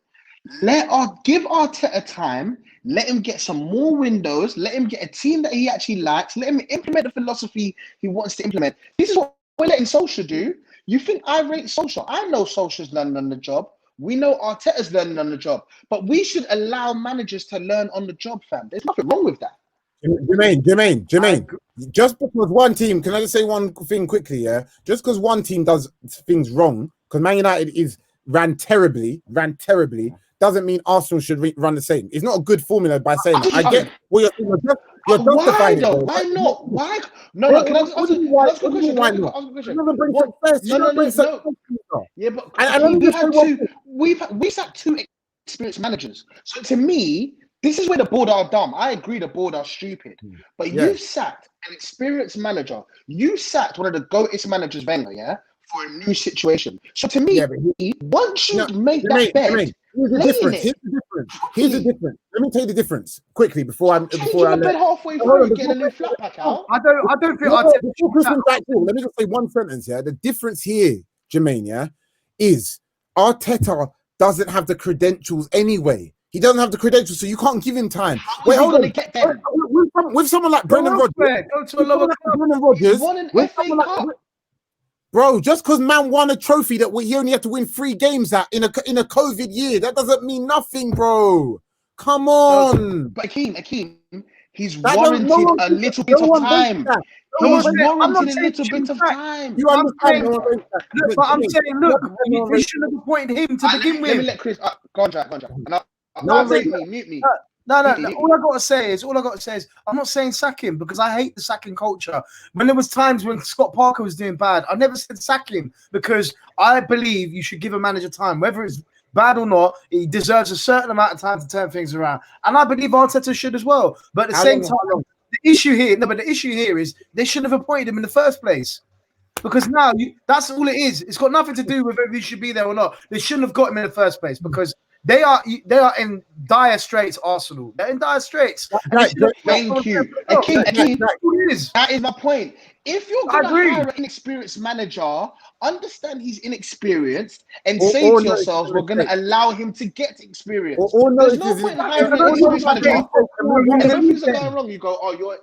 Give Arteta time. Let him get some more windows. Let him get a team that he actually likes. Let him implement the philosophy he wants to implement. This is what we're letting Solskjaer do. You think I rate Solskjaer? I know Solskjaer's learning on the job. We know Arteta's learning on the job. But we should allow managers to learn on the job, fam. There's nothing wrong with that. Jermaine. Just because one team, can I just say one thing quickly, yeah? Just because one team does things wrong, because Man United ran terribly, doesn't mean Arsenal should run the same. It's not a good formula by saying that. I get what you're saying. You're justifying it. Why not? Why? No. Can I ask a question? Yeah, but we sacked 2 experienced managers. So to me, this is where the board are dumb. I agree the board are stupid. But you sacked an experienced manager. You sacked one of the greatest managers, Wenger, yeah, for a new situation. So to me, once you make that bed, here's the difference. Let me tell you the difference quickly before I bed halfway through and get a new flat pack out. I don't think let me just say one sentence, yeah. The difference here, Jermaine, is Arteta doesn't have the credentials anyway. He doesn't have the credentials, so you can't give him time. Wait, hold on. Get them. With someone like Brendan Rodgers, bro, just because man won a trophy that he only had to win 3 games at in a COVID year, that doesn't mean nothing, bro. Come on. But Akeem, he's warranted a little bit of time. He's warranted a little bit of time. You understand? But I'm saying, look, you should have appointed him to begin with. Let me let Chris. Go on, Jack. Mute me. No. All I gotta say is, I'm not saying sack him, because I hate the sacking culture. When there was times when Scott Parker was doing bad, I never said sack him, because I believe you should give a manager time, whether it's bad or not. He deserves a certain amount of time to turn things around, and I believe Arteta should as well. But at the same time, the issue here is they shouldn't have appointed him in the first place. Because now that's all it is. It's got nothing to do with whether he should be there or not. They shouldn't have got him in the first place, because They are in dire straits, Arsenal. They're in dire straits. Thank you. Akeem, that is my point. If you're going to hire an inexperienced manager, understand he's inexperienced and say to yourselves, we're going to allow him to get experience. There's no point in hiring an inexperienced manager. When things are going wrong, you go, oh, you're...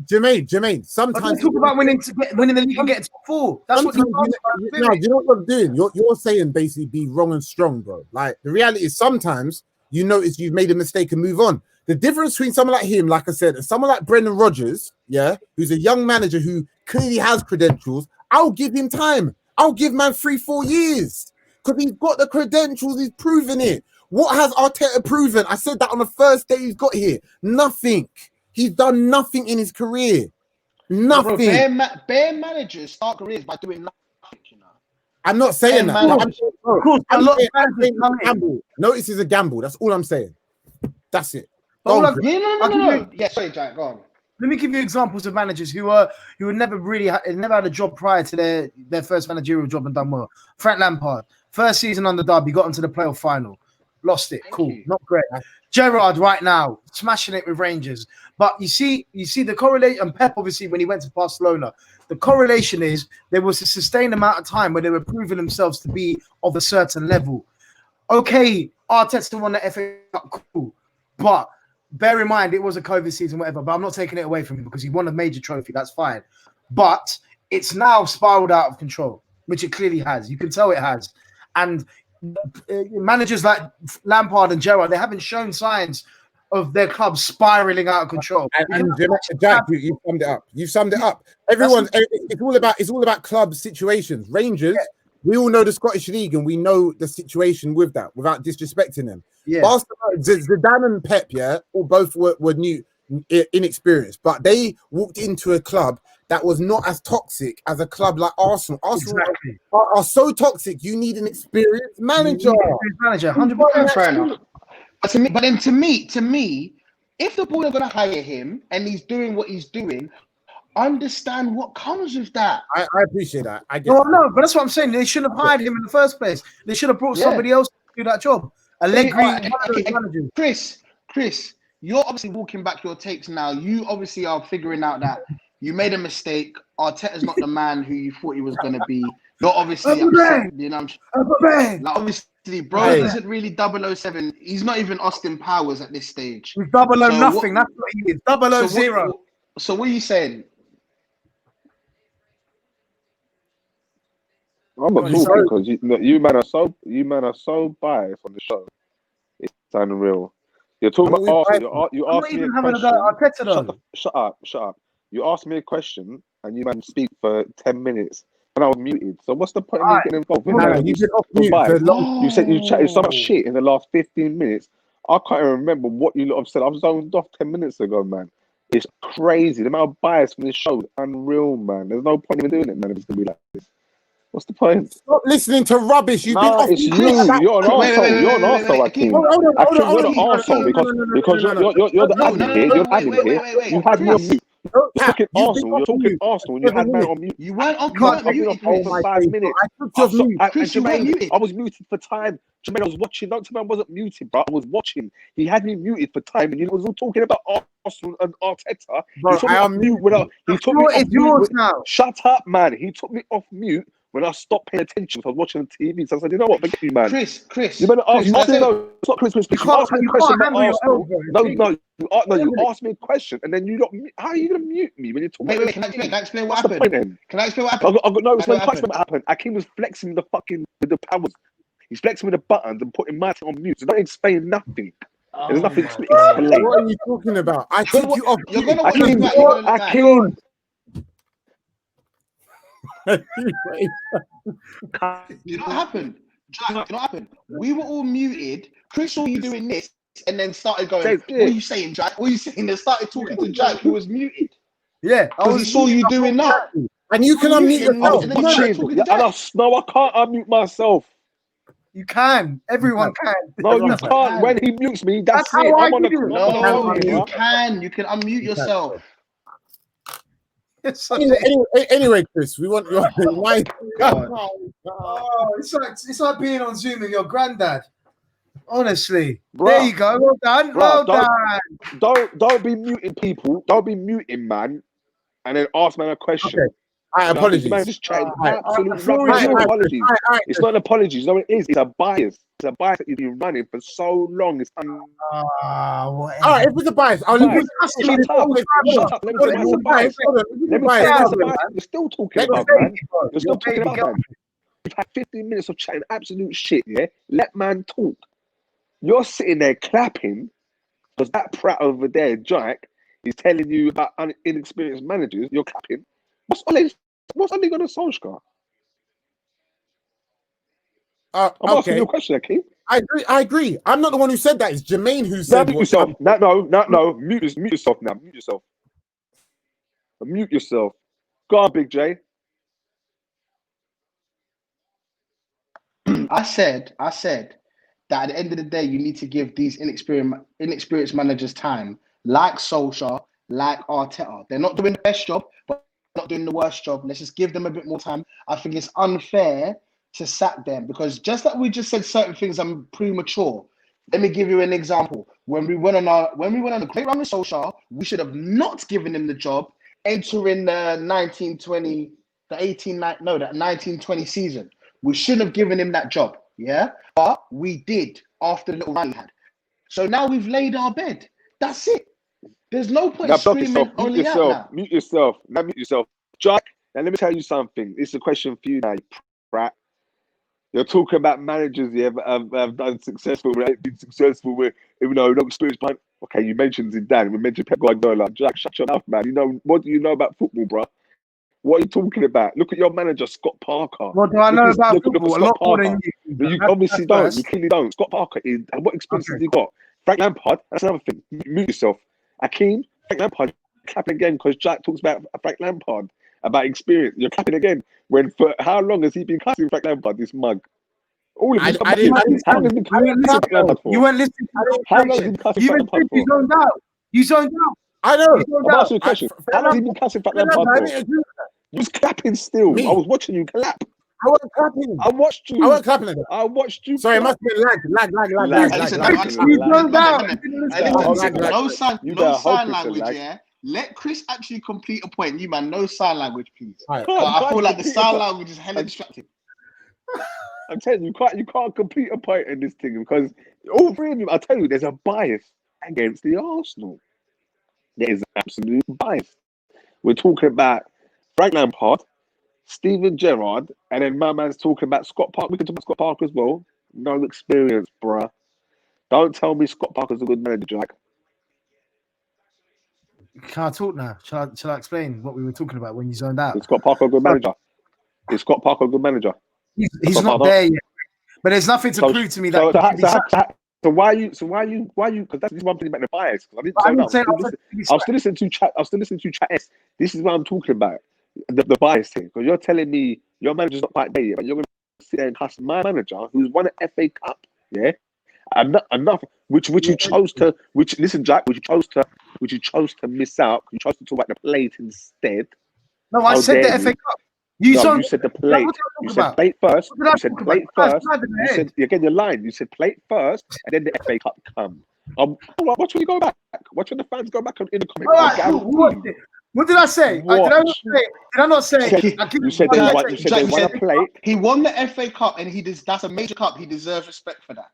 Jermaine, sometimes talk about winning the league and getting to 4. That's what you know what I'm doing. You're saying basically be wrong and strong, bro. Like the reality is sometimes you notice you've made a mistake and move on. The difference between someone like him, like I said, and someone like Brendan Rodgers, who's a young manager who clearly has credentials, I'll give him time. I'll give man 3-4 years because he's got the credentials. He's proven it. What has Arteta proven? I said that on the first day he's got here. Nothing. He's done nothing in his career. Nothing. Bro, bare managers start careers by doing nothing, you know. I'm not saying that. Of course, a lot of managers gamble. Notice it's a gamble. That's all I'm saying. That's it. No. Yeah, sorry, Jack, go on. Let me give you examples of managers who never really never had a job prior to their first managerial job and done well. Frank Lampard, first season under Derby, got into the playoff final. Lost it. Cool. Not great. Gerrard right now, smashing it with Rangers. But you see the correlation, and Pep, obviously, when he went to Barcelona, the correlation is there was a sustained amount of time where they were proving themselves to be of a certain level. Okay, Arteta won the FA Cup, cool. But bear in mind, it was a COVID season, whatever, but I'm not taking it away from him because he won a major trophy. That's fine. But it's now spiraled out of control, which it clearly has. You can tell it has. And managers like Lampard and Gerrard, they haven't shown signs of their club spiraling out of control. And Jack, you summed it up. You summed it up. It's all about club situations. Rangers, we all know the Scottish League, and we know the situation with that, without disrespecting them. Yeah. Barcelona, Zidane and Pep, all both were new, inexperienced, but they walked into a club that was not as toxic as a club like Arsenal. Arsenal are so toxic. You need an experienced manager. 100%. Fair enough. But then to me, if the boys are going to hire him and he's doing what he's doing, understand what comes with that. I appreciate that. I get no, but that's what I'm saying. They shouldn't have hired him in the first place. They should have brought somebody else to do that job. Chris, you're obviously walking back your takes now. You obviously are figuring out that you made a mistake. Arteta's not the man who you thought he was going to be. You're obviously upset. You know, like obviously, bro isn't really 007. He's not even Austin Powers at this stage. He's 00 nothing. That's what he is. 000. So what are you saying? I'm not talking because you man are so biased on the show. It's unreal. You're talking about Arsenal. You asked me a question. Shut up. You asked me a question and you man speak for 10 minutes and I was muted. So what's the point of me getting involved? You said you chatted so much shit in the last 15 minutes. I can't even remember what you lot have said. I was zoned off 10 minutes ago, man. It's crazy. The amount of bias from this show is unreal, man. There's no point in doing it, man, if it's going to be like this. What's the point? Stop listening to rubbish. You've been off. It's you. You're an arsehole. You're an arsehole, Akeem. You're an arsehole because you're the admin here. You're the admin here. You had me on mute. You're talking Arsenal. You had me on mute. You weren't on mute for 5 minutes. I was muted for time. Jermaine, I was watching. Don't tell me I wasn't muted, bro. I was watching. He had me muted for time, and you was all talking about Arsenal and Arteta. Bro, I am mute. He took me off mute. Shut up, man. He took me off mute when I stopped paying attention. So I was watching the TV. So I said, you know what? Forget you, man. Chris. You better ask. No, it's not Chris. You asked me a question about Arsenal. You asked me a question, and then you got. How are you going to mute me when you're talking? Wait. Can I explain what happened? Can I explain what happened? I've got no explain what happened. Akeem was flexing with the powers. He's flexing with the buttons and putting my thing on mute. So don't explain nothing. There's nothing to explain. What are you talking about? I took you off. You're going to Akeem. You know what happened? Jack, you know what happened? We were all muted. Chris saw you doing this and then started going, what are you saying, Jack? What are you saying? They started talking to Jack, who was muted. Yeah. Because he saw you doing that. And you can unmute yourself. No, I can't unmute myself. You can. Everyone can. No, you can't. When he mutes me, that's it. No, you can. You can unmute yourself. Anyway, Chris, we want your it's like being on Zoom with your granddad. Honestly, Bruh. there you go. Well done. Well done. Don't be muting people. Don't be muting, man. And then ask man a question. Okay. Apologies. Man, just chatting absolute floor rubbish. is yours. Apologies. It's not an apology. You know what it is? It's a bias. It's a bias that you've been running for so long. It's all right, if it's a bias, I'll leave it. Shut up. Let me tell you why it's a bias. Let me tell you why it's a bias. You're still talking about, man. You're still talking about, man. We've had 15 minutes of chatting absolute shit, yeah? Let man talk. You're sitting there clapping because that prat over there, Jack, is telling you about inexperienced managers. You're clapping. What's Ole going to Solskjaer? I'm asking you a question, Akeem. I agree. I'm not the one who said that. It's Jermaine who said Mute yourself. No. Mute yourself now. Mute yourself. Go on, Big J. I said that at the end of the day, you need to give these inexperienced managers time, like Solskjaer, like Arteta. They're not doing the best job, but not doing the worst job. Let's just give them a bit more time. I think it's unfair to sack them because just like we just said, certain things are premature. Let me give you an example. When we went on a great run with Solskjaer, we should have not given him the job entering the 1920 season. We shouldn't have given him that job, yeah? But we did after the little run he had. So now we've laid our bed. That's it. There's no point screaming only out now. Mute yourself. Jack, now let me tell you something. It's a question for you now, you prat. You're talking about managers have done successful, right? Been successful with, even though no experience behind. Okay, you mentioned Zidane. We mentioned Pep Guardiola. Jack, shut your mouth, man. You know, what do you know about football, bro? What are you talking about? Look at your manager, Scott Parker. What do I know about football? A lot more than you. You obviously don't. You clearly don't. Scott Parker, what experience has he got? Frank Lampard, that's another thing. Mute yourself. Akeem, Frank Lampard, clapping again because Jack talks about Frank Lampard, about experience. You're clapping again. When for how long has he been cussing Frank Lampard, this mug? All of this. How long has he been cussing Frank Lampard for? You weren't listening to the How long has he been cussing Frank Lampard for? You zoned out. I know. I'm asking you a question. How long has he been cussing Frank Lampard for? You was clapping still. I was watching you clap. I wasn't clapping. I watched you. I wasn't clapping at that. I watched you. Sorry, it must be lag. No sign language, yeah? Let Chris actually complete a point. You, man, no sign language, please. I feel like the sign language is hella distracting. I'm telling you, you can't complete a point in this thing because all three of you, I'll tell you, there's a bias against the Arsenal. There is an absolute bias. We're talking about Frank Lampard, Steven Gerrard, and then my man's talking about Scott Parker. We can talk about Scott Parker as well. No experience, bruh. Don't tell me Scott Parker's a good manager, Jack. Can I talk now? Shall I explain what we were talking about when you zoned out? Is Scott Parker a good manager? Is Scott Parker a good manager? He's not there yet. But there's nothing to prove to me that. So why you? Because that's one thing about the bias. I'm still listening to chat. S. This is what I'm talking about. The bias thing. Because you're telling me your manager's not quite there yet, but you're going to sit there and cuss my manager who's won an FA Cup. Yeah, enough. Which you chose to. Listen, Jack. Which you chose to miss out. You chose to talk about the plate instead. No, I said the FA Cup. You said the plate. You said plate first. You said plate first. You said again your line. You said plate first, and then the FA Cup come. Watch when you go back. Watch when the fans go back in the comments. What did I say? Did I not say? You said they won a plate. He won the FA Cup, and that's a major cup. He deserves respect for that.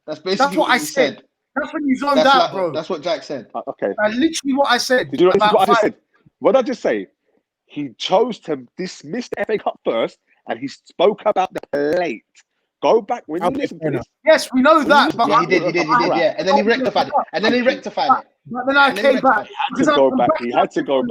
That's basically what I said. That's when you zoned out, bro. That's what Jack said. Okay. Literally what I said. Did you know what I just said? What did I just say? He chose to dismiss the FA Cup first, and he spoke about the plate. Go back when you listen to this. Yes, we know that. But he did, yeah. And then he rectified it. But then I came back. He had to go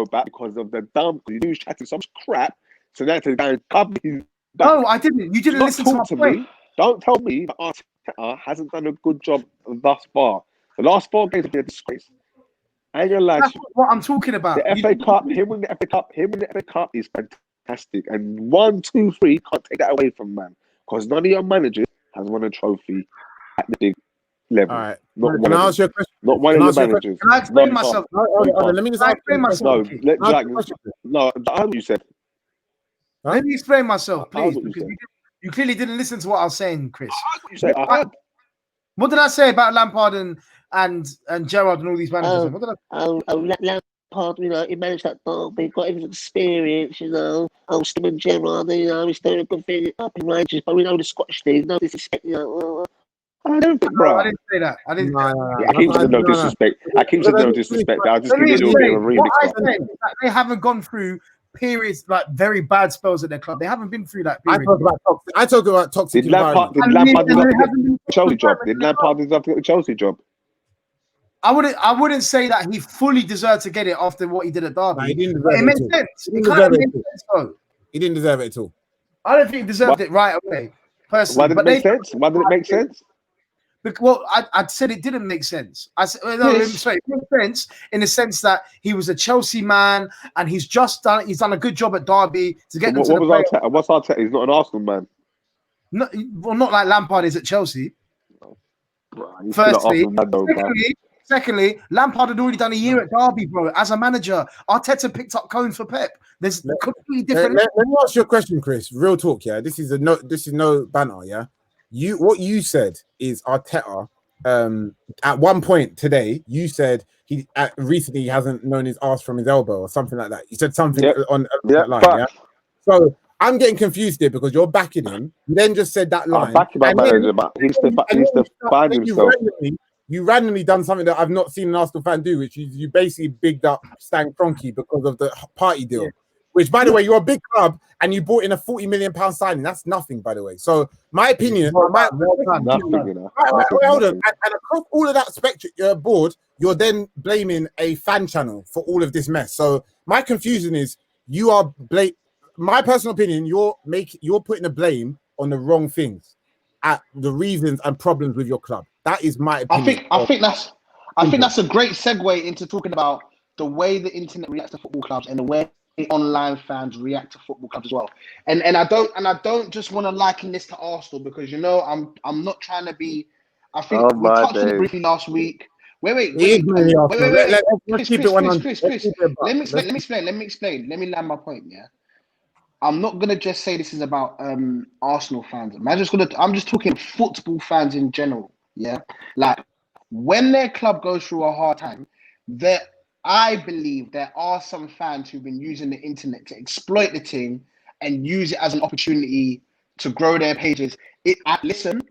back because of the dumb. He was chatting so much crap. So now to cover his back. No, I didn't. You didn't listen to me. Don't tell me that Arteta hasn't done a good job thus far. The last 4 games have been a disgrace. That's what I'm talking about. The FA Cup, him winning the FA Cup is fantastic. And 1, 2, 3 can't take that away from man. Because none of your managers has won a trophy at the big level. All right. Can I ask you a question? Not one of the managers. Can I explain myself? Let me just explain myself. No, let Jack. No, that's what you said. Let me explain myself, please. Because you clearly didn't listen to what I was saying, Chris. You said, What did I say about Lampard and Gerrard and all these managers? What did Lampard, he managed that Derby, got his experience, Stim and Gerrard, he's doing a good thing up in Rangers, but we know the Scottish team, no disrespect, I don't think, bro. I didn't say that. I didn't. Akeem said no disrespect. Akeem said no disrespect. I'll just give you a little bit of a remix. What I said is that they haven't gone through periods like very bad spells at their club. They haven't been through that period. I talk about toxic. Did Lampard deserve to get the Chelsea job? Did Lampard deserve to get the Chelsea job? I wouldn't say that he fully deserved to get it after what he did at Derby. No, he didn't deserve it made sense. It kind of made sense, though. He didn't deserve it at all. I don't think he deserved it right away, personally. Why did it make sense? Why did it make sense? Well, I said it didn't make sense. I said it made sense in the sense that he was a Chelsea man and he's done a good job at Derby to get them to the playoffs. Arteta? What's Arteta? He's not an Arsenal man. No, well, not like Lampard is at Chelsea. Bro, Secondly, Lampard had already done a year at Derby, bro, as a manager. Arteta picked up Cohen for Pep. There's completely different. Let me ask you a question, Chris. Real talk, yeah. This is no banter, yeah. What you said is Arteta. At one point today, you said he recently hasn't known his arse from his elbow or something like that. You said something on that line, yeah. So I'm getting confused here because you're backing him. You then just said that line. I'm backing my manager, but he needs to find himself. You randomly done something that I've not seen an Arsenal fan do, which is you basically bigged up Stan Kroenke because of the party deal. Yeah. Which, by the way, you're a big club and you bought in a £40 million signing. That's nothing, by the way. So, my opinion, hold on. And across all of that spectrum, board, you're then blaming a fan channel for all of this mess. So, my confusion is my personal opinion, you're putting the blame on the wrong things at the reasons and problems with your club. That is my opinion. I think that's a great segue into talking about the way the internet reacts to football clubs and the way online fans react to football clubs as well. And I don't just want to liken this to Arsenal because I'm not trying to be. I think we touched on it briefly last week. Wait. Let's keep it 100. Let me explain. Let me land my point. Yeah. I'm not gonna just say this is about Arsenal fans. I'm just talking football fans in general. Yeah, like when their club goes through a hard time, I believe there are some fans who've been using the internet to exploit the team and use it as an opportunity to grow their pages. Listen,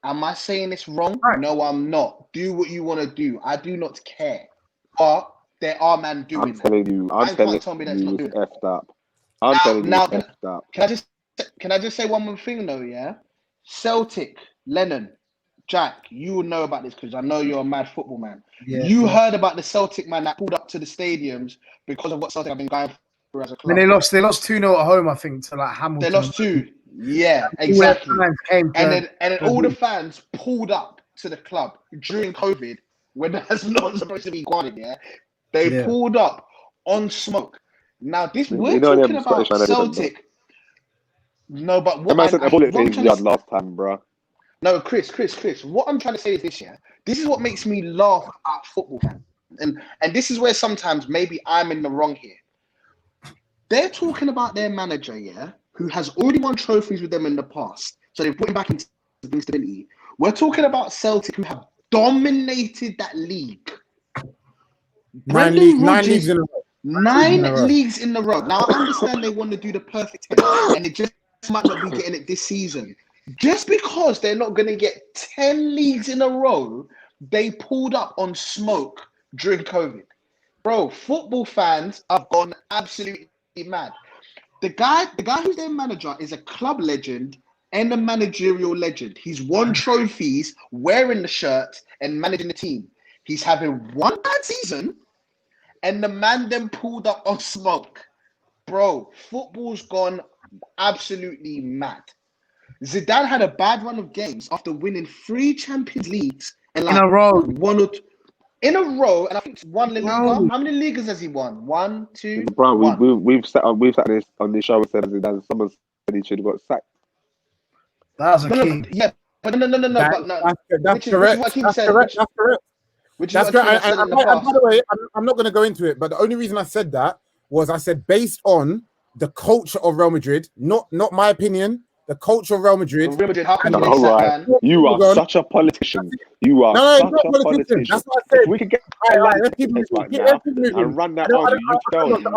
am I saying this wrong? No, I'm not. Do what you want to do. I do not care. But there are men doing that. I'm telling you, it's effed up. Can I just say one more thing though? Yeah, Celtic, Lennon, Jack, you will know about this because I know you're a mad football man. Yeah, you heard about the Celtic man that pulled up to the stadiums because of what Celtic have been going through as a club. When they lost 2-0 at home, I think, to like Hamilton. They lost 2. Yeah, exactly. And then all the fans pulled up to the club during COVID when that's not supposed to be granted. Yeah, they pulled up on smoke. Now we're talking about Celtic. No, but what I bullet things you had last time, bro. No, Chris. What I'm trying to say is this: this is what makes me laugh at football fans, and this is where sometimes maybe I'm in the wrong here. They're talking about their manager, who has already won trophies with them in the past, so they've put him back into stability. We're talking about Celtic, who have dominated that league. 9 leagues in a row. 9 leagues in a row. Now, I understand they want to do the perfect 10, and it just might not be getting it this season. Just because they're not going to get 10 leagues in a row, they pulled up on smoke during COVID. Bro, football fans have gone absolutely mad. The guy who's their manager is a club legend and a managerial legend. He's won trophies, wearing the shirt, and managing the team. He's having one bad season, and the man then pulled up on smoke. Bro, football's gone absolutely mad. Zidane had a bad run of games after winning 3 Champions Leagues and in a row. In a row, and I think 1 La Liga. How many Ligas has he won? 1, 2. Bro, we've sat on this show and said Zidane. Someone said he should have got sacked. That's a key. Yeah, but no. That's correct. That's correct. That's correct. And by the way, I'm not going to go into it, but the only reason I said that was I said based on the culture of Real Madrid, not my opinion. the culture of Real Madrid. Real Madrid, how can you All next that, right, man? you are such a politician. You are No, such not a politician. politician. That's what I said. If we could get All a right, line let's keep test moving. right Let's now keep moving. and run that I don't argument, you tell want me to you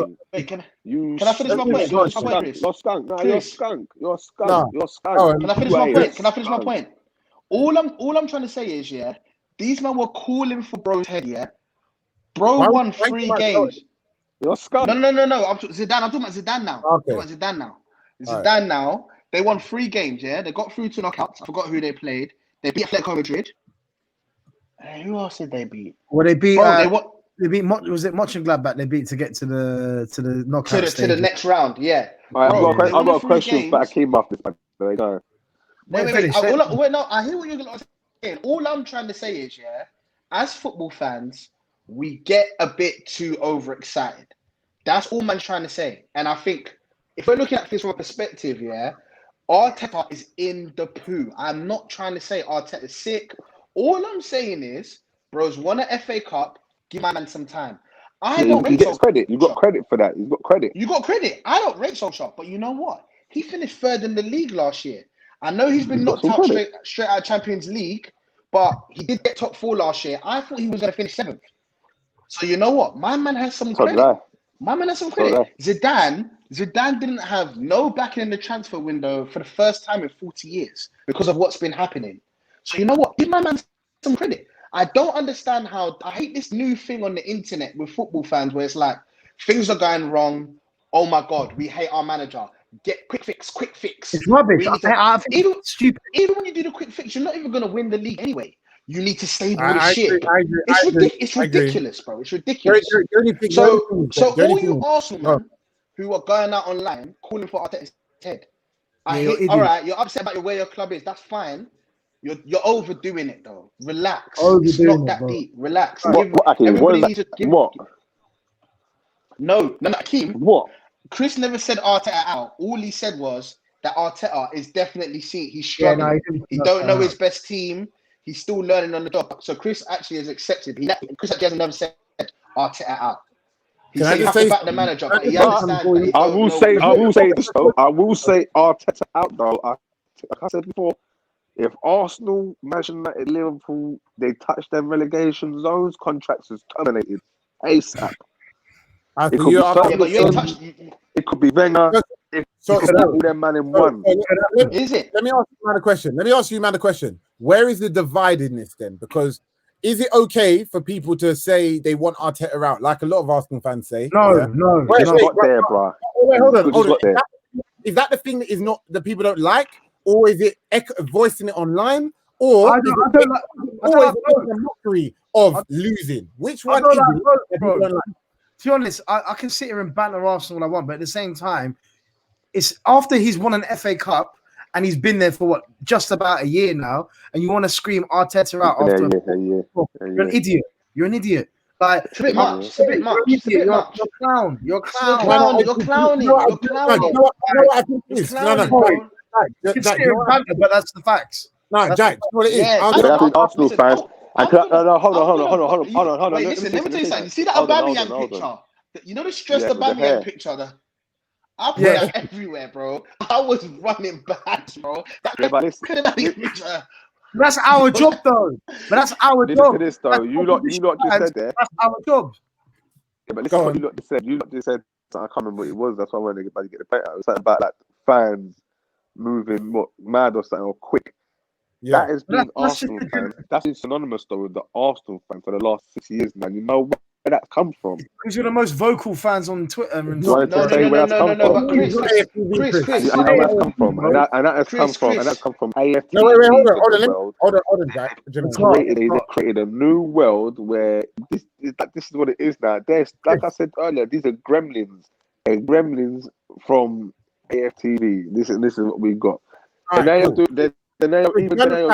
argue. Wait. Can I finish my Let's point? keep Can I finish my going. point, Chris? You're skunk. No, you're Chris, skunk. You're skunk. No. You're skunk. Oh, can I finish You my are point? a Can I finish my skunk. point? All I'm trying to say is, yeah, these men were calling for bro's head, yeah. Bro why won would you 3 like games. You're skunk. No. Zidane. I'm talking about Zidane now. Okay. I'm talking about Zidane now. All right. Zidane now. They won 3 games. Yeah, they got through to knockouts. I forgot who they played. They beat Atletico Madrid. Who else did they beat? Well, they beat. Bro, they won. They beat. Was it Mönchengladbach? They beat to get to the knockout To the next round. Yeah. Right, Bro, I've got a 3 question for games. Akeem after this, by the way. No. Wait. Finish. I hear what you're going to say. All I'm trying to say is, yeah, as football fans, we get a bit too overexcited. That's all man's trying to say. And I think if we're looking at this from a perspective, yeah, Arteta is in the poo. I'm not trying to say Arteta is sick. All I'm saying is, bro's won an FA Cup. Give my man some time. He gets credit. You got credit for that. You got credit. You got credit. I don't rate Solskjaer, but you know what? He finished 3rd in the league last year. I know he's been knocked out straight out of Champions League, but he did get top 4 last year. I thought he was going to finish 7th. So you know what? My man has some credit. Zidane didn't have no backing in the transfer window for the first time in 40 years because of what's been happening. So you know what? Give my man some credit. I don't understand how I hate this new thing on the internet with football fans where it's like things are going wrong. Oh my God, we hate our manager. Get quick fix. It's rubbish. I think it's stupid. Even when you do the quick fix, you're not even going to win the league anyway. You need to stable the I ship. agree. It's ridiculous, bro. It's ridiculous. So all you Arsenal men who are going out online calling for Arteta's head, all right, you're upset about where your club is. That's fine. You're overdoing it though. Relax. It's not that deep. Relax. What, Akeem? No, Akeem. What? Chris never said Arteta out. All he said was that Arteta is definitely he's struggling. He don't know his best team. He's still learning on the job. So Chris actually has accepted. Chris actually has never said Arteta out. He said you have to back the manager, but he understands. I will say this though. I will say Arteta out though. Like I said before, if Arsenal, Manchester United, Liverpool, they touch their relegation zones, contracts is terminated ASAP. It could be Wenger. It could be all them man in one. Is it? Let me ask you man a question. Where is the dividedness then? Because is it okay for people to say they want Arteta out, like a lot of Arsenal fans say? No. Wait, bro. Hold on. Is that the thing that is not that people don't like, or is it voicing it online, or is it a mockery of losing? Which one is it? To be honest, I can sit here and banter Arsenal all I want, but at the same time, it's after he's won an FA Cup and he's been there for just about a year now, and you want to scream Arteta out after you're an idiot. You're an idiot. Like it's a bit much. It's a bit much. You're a clown. You're clowning. You're clowning. You're clowning. But that's the facts. No, Jack, what it is. I think Arsenal fans. Hold on. Wait, listen, let me tell you something. You see that Aubameyang picture? You know the stressed Aubameyang picture? I put that everywhere, bro. I was running back, bro. That's our job, though. But that's our job. Look at this, though. You lot just said there. That's our job. Yeah, but listen to what you lot just said. You lot just said, I can't remember what it was. That's why I wanted to get the paint out. It was something about like fans moving mad or something or quick. Yeah. That has been Arsenal fans. That's been synonymous though with the Arsenal fans for the last 6 years now. You know where that comes from? Because you're the most vocal fans on Twitter. And no. But Chris, you know where that's come from, and that has come from AFT. No, wait, hold on, Jack. They created a new world where this is what it is now. There's, like I said earlier, these are gremlins, and gremlins from AFTV. This is what we got. And they do. Even shut your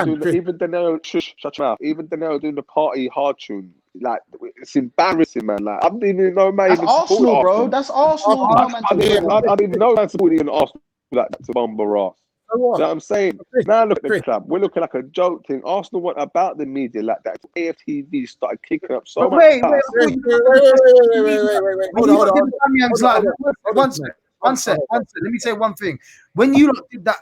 mouth. Even Daniel doing the party hard tune, like it's embarrassing, man. Like I didn't even know man. That's Arsenal, bro. That's Arsenal. I didn't even know man supporting Arsenal like that to bumper ass. You know what I'm saying? Now look at the club. We're looking like a joke thing. Arsenal weren't about the media like that. AFTV started kicking up so much. Wait. Hold on. One sec. Let me say one thing. When you did that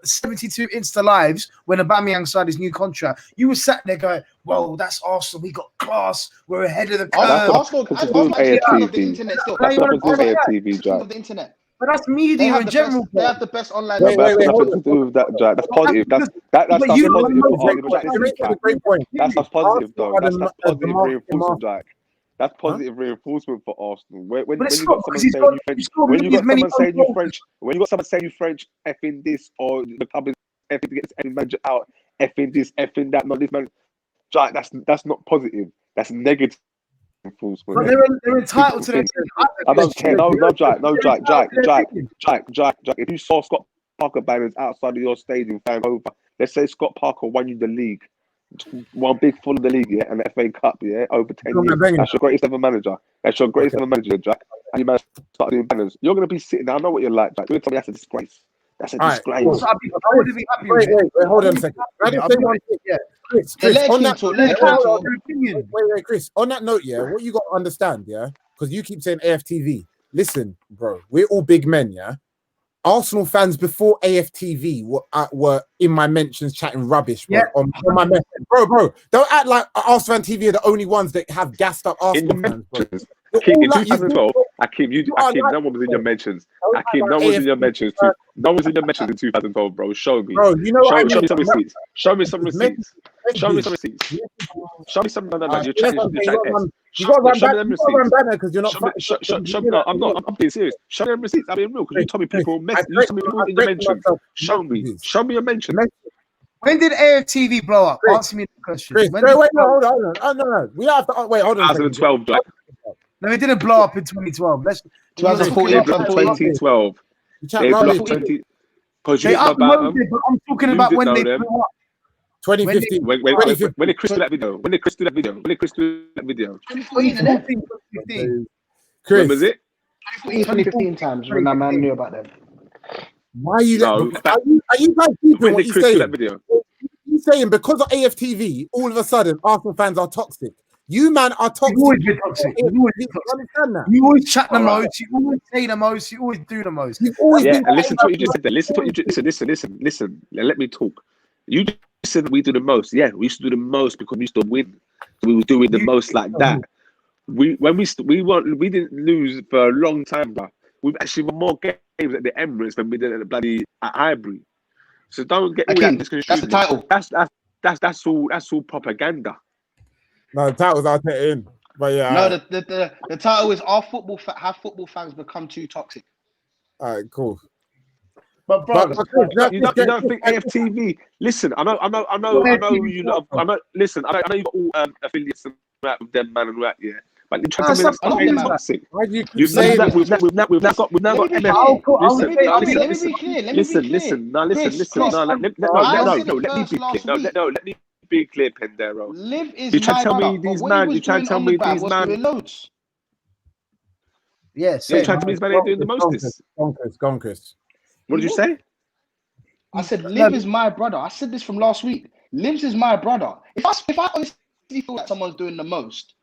72 Insta lives when Aubameyang signed his new contract, you were sat there going, "Well, that's Arsenal. We got class. We're ahead of the curve." Arsenal actually king of the internet still. That's nothing to do with AFTV, King Jack. of the internet. But that's media in general. They have the best online. No, that's nothing to do with that, Jack. That's positive. That's positive for Arsenal. That's positive, though. That's positive reinforcement, Jack. That's positive reinforcement for Arsenal. When you got someone saying you French, when you got someone saying you French, effing this, or the club is effing gets any manager out, effing this, effing that, not this man. Jack, that's not positive. That's negative reinforcement. But they're entitled to their. I don't care. No, Jack. If you saw Scott Parker banners outside of your stadium, fan over. Let's say Scott Parker won you the league. One big full of the league, and the FA Cup, over 10 years. That's your greatest ever manager. Jack. And you managed to start doing banners. You're going to be sitting there. I know what you're like, Jack. You're going to tell me that's a disgrace. That's a disgrace. I would be happy with it. Wait, hold on a second. Chris, on that note, what you got to understand, because you keep saying AFTV. Listen, bro, we're all big men, Arsenal fans before AFTV were in my mentions chatting rubbish, bro. On my message. Bro, don't act like Arsenal fan TV are the only ones that have gassed up Arsenal fans, bro. Akeem, in 2012, Akeem, no one was in your mentions. Akeem, no one was in your mentions. No one was in your mentions in 2012, bro. Show me. Bro, you know what I mean? Show me some receipts. Show me some receipts. Show me some receipts. Show me some. No. You're chatting. You got to run banner because you're not. I'm being serious. Show me them receipts. I'm being real because you told me people you told me people in your mentions. Show me your mentions. When did AFTV blow up? Answer me the question. Chris, wait, no, hold on. No. We have to wait. Hold on. 2012, Jack. No, it didn't blow up in 2012. 2014, 2012. Because you didn't know about them. But I'm talking about when they blew up. 2015. When did Chris do that video? When did Chris do that video? 2015. Chris, when was it? 2015 times when that man knew about them. Why are you? Are you guys keeping what you're saying? You're saying because of AFTV, all of a sudden Arsenal fans are toxic. You man are toxic. You always been toxic. You understand that? You always chat the most. You always say the most. You always do the most. You've always been. And listen to what you just said there. Listen. Let me talk. You just said we do the most. Yeah, we used to do the most because we used to win. We were doing the most like that. We didn't lose for a long time, bro. We've actually won more games at the Emirates than we did at the bloody at Highbury. So don't get all that misconstrued. That's the title. That's all propaganda. No, the title's Arteta in. But yeah. No, the title is have football fans become too toxic? All right, cool. But bro, you don't think AFTV? Listen, I know you know. Listen, I know you got all affiliates and that with them, man, and that, yeah. But you try to make us toxic. You've now got MF. Let me be clear. Listen. No, let me be clear, Pendero. Liv is you try to tell me these man. You try to tell me these man. Yes. You try to tell me these man ain't doing the most. Go on, Chris. What did you say? I said Liv is my brother. I said this from last week. Liv's is my brother. If I honestly feel like someone's doing the most,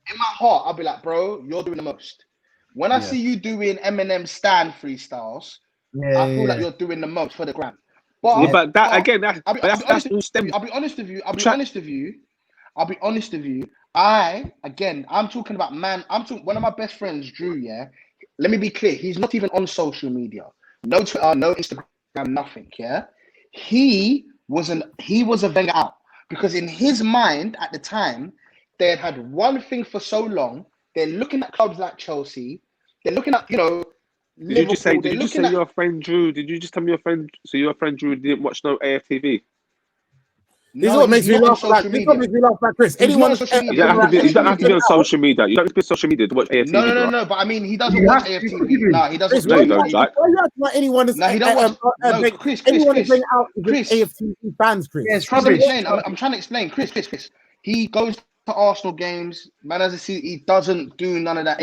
in my heart, I'll be like, bro, you're doing the most. When I see you doing Eminem stand freestyles, I feel like you're doing the most for the gram. But that's all STEM. I'll be honest with you. I'm talking about one of my best friends, Drew. Yeah, let me be clear. He's not even on social media. No Twitter, no Instagram, nothing. Yeah, he was a Wenger out because in his mind at the time they had one thing for so long. They're looking at clubs like Chelsea. They're looking at Liverpool. Did you say your friend Drew? Did you just tell me your friend? So your friend Drew didn't watch no AFTV? This is what makes me laugh. Like Chris. Anyone? You don't have to be on social media. You don't have to be on social media to watch AFTV. No. But I mean, he doesn't watch AFTV. Nah, he doesn't. No, you don't, Jack. Why are you acting like anyone is? No, he don't watch. Chris. Anyone is out with AFTV fans, Chris. Yes, I'm trying to explain. Chris. He goes to Arsenal games. Man, as I see, he doesn't do none of that.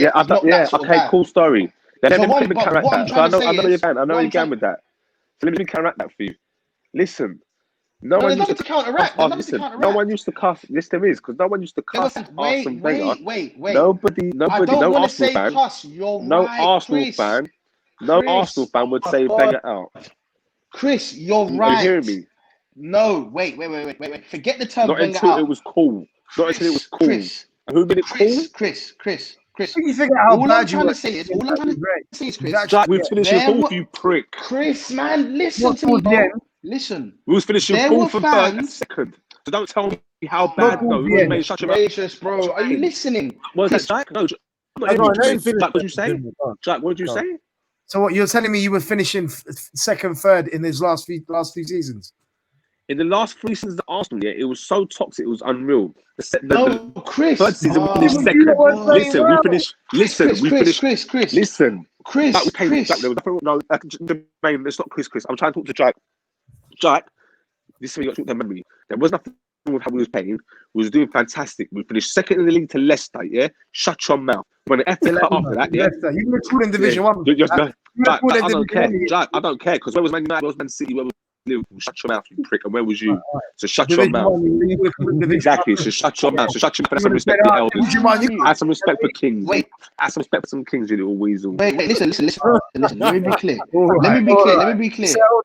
Okay, cool story. Let me counteract that. I know you're going with that. So let me counteract that for you. Listen. No one used to counteract. No one used to cuss. Yes, there is, because no one used to cuss Arsenal Wenger. Wait. Nobody, no Arsenal fan. No Arsenal fan No Arsenal fan would say Wenger out. Chris, you're Are right. you hearing me? No, wait. Forget the term Not Wenger until out. it was cool. Not until it was cool. Chris, Who made it cool? Chris. You figure out how All bad I'm trying to say is, Chris. Jack, we was finishing fourth, you prick. Chris, man, listen to me, bro. Listen. We was finishing fourth and third and second. So don't tell me how bad. No, we made such a gracious, bro. Are you listening? What is that, Jack? No, Jack, what did you say? Jack, what did you say? So what you're telling me you were finishing second, third in these last few seasons? In the last 3 seasons of Arsenal, yeah, it was so toxic, it was unreal. Chris. Third season, we finished second. Listen, we finished. Chris. Listen. Chris. Jack, there was nothing. No, Jermaine, it's not Chris. I'm trying to talk to Jack. Jack, this is where you got to talk to memory. There was nothing wrong with how we was playing. We was doing fantastic. We finished second in the league to Leicester, yeah? Shut your mouth. When the FA Cup after that, yeah? Leicester. You were cool in Division 1. Jack, I don't care. Jack, I don't care. Because where was Man United? Where was Man City? Where was Liverpool? Shut your mouth, you prick. And where was you? So shut your mouth. Exactly. So shut your mouth. So shut your mouth. Have some respect for elders. Have some respect for kings. Have some respect for some kings, you little weasel. Wait, listen. Let me be clear. Let me be clear. All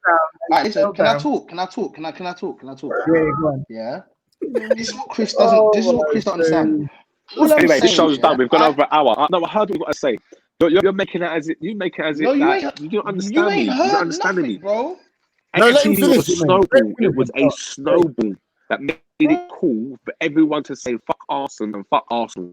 right, listen. Can I talk? Yeah, go on. Yeah. This is what Chris doesn't understand. Anyway, this show's done. We've gone over an hour. No, I heard what you got to say. You're making it as if you don't understand me. You don't understand me, bro. No, let him finish. It was a snowball that made it cool for everyone to say fuck Arsenal and fuck Arsenal.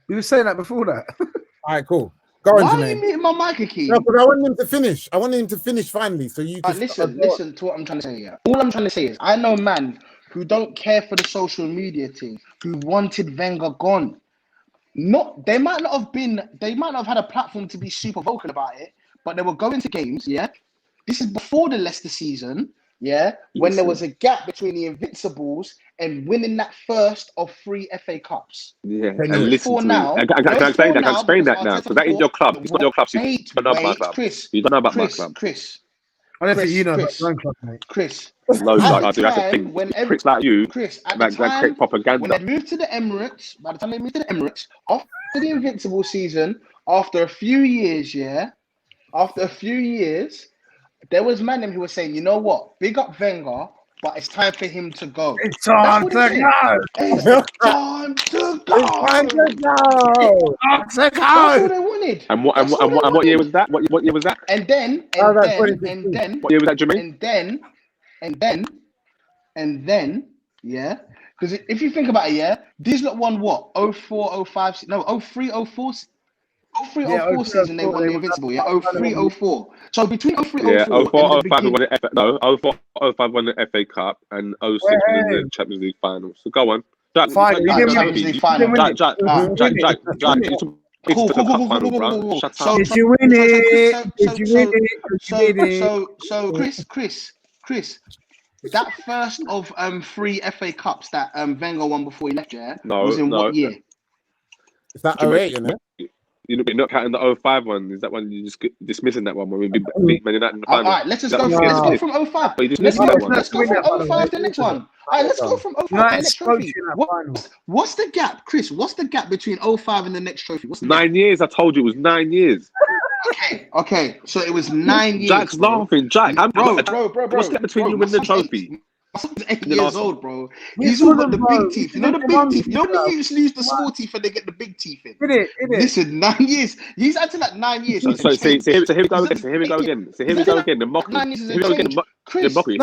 You were saying that before that. All right, cool. Go on, Why Jermaine. are you muting my mic, Akeem? No, but I want him to finish. I want him to finish finally, so you can listen to what I'm trying to say here. All I'm trying to say is I know man who don't care for the social media thing, who wanted Wenger gone. They might not have had a platform to be super vocal about it, but they were going to games, yeah. This is before the Leicester season, yeah, when there was a gap between the Invincibles and winning that first of 3 FA Cups. Yeah, and listen to me. I can explain that now. Because that is your club. It's not your club. So you don't know about my club. You don't know about my club. Chris. I don't think you know about your own club, mate. Chris. No, I do. That's the thing. Pricks like you, that create propaganda. When they moved to the Emirates, by the time they moved to the Emirates, after the Invincible season, after a few years, there was man who was saying, you know what, big up Wenger, but it's time for him to go. It's time to go. It's time to go. That's what they wanted. And what year was that? What year was that? And then, what year was that, Jermaine? And then, yeah. Because if you think about it, yeah, these lot won what? 04, 05, no, 03, 04. 03, 04 season they won the Invincible, yeah? 03, 04. So between 03, 04 yeah, 04, 05 we won the FA, no, 04, 05 won the FA Cup and 06 won the Champions League final. So go on. Jack, Jack, Did you win it? So Chris, that first of 3 FA Cups that Wenger won before he left, yeah, was in what year? Is that 08, isn't it? You're not counting the 05 one. Is that one you just dismissing that one when we beat Man United in the final? All right, let's go from 05. Let's go from 05 to the next one. All right, let's go from 05 to the next trophy. What's the gap, Chris? What's the gap between 05 and the next trophy? 9 years. I told you it was 9 years. Okay. So it was 9 years. Jack's laughing. Jack, bro. What's the gap between you and the trophy? He's 8 years old, bro. He's all got the big teeth. You know the big teeth. You know when you used to use the small teeth and they get the big teeth in. Listen, 9 years. He's acting like 9 years. So here we go again. The mockery. The mockery.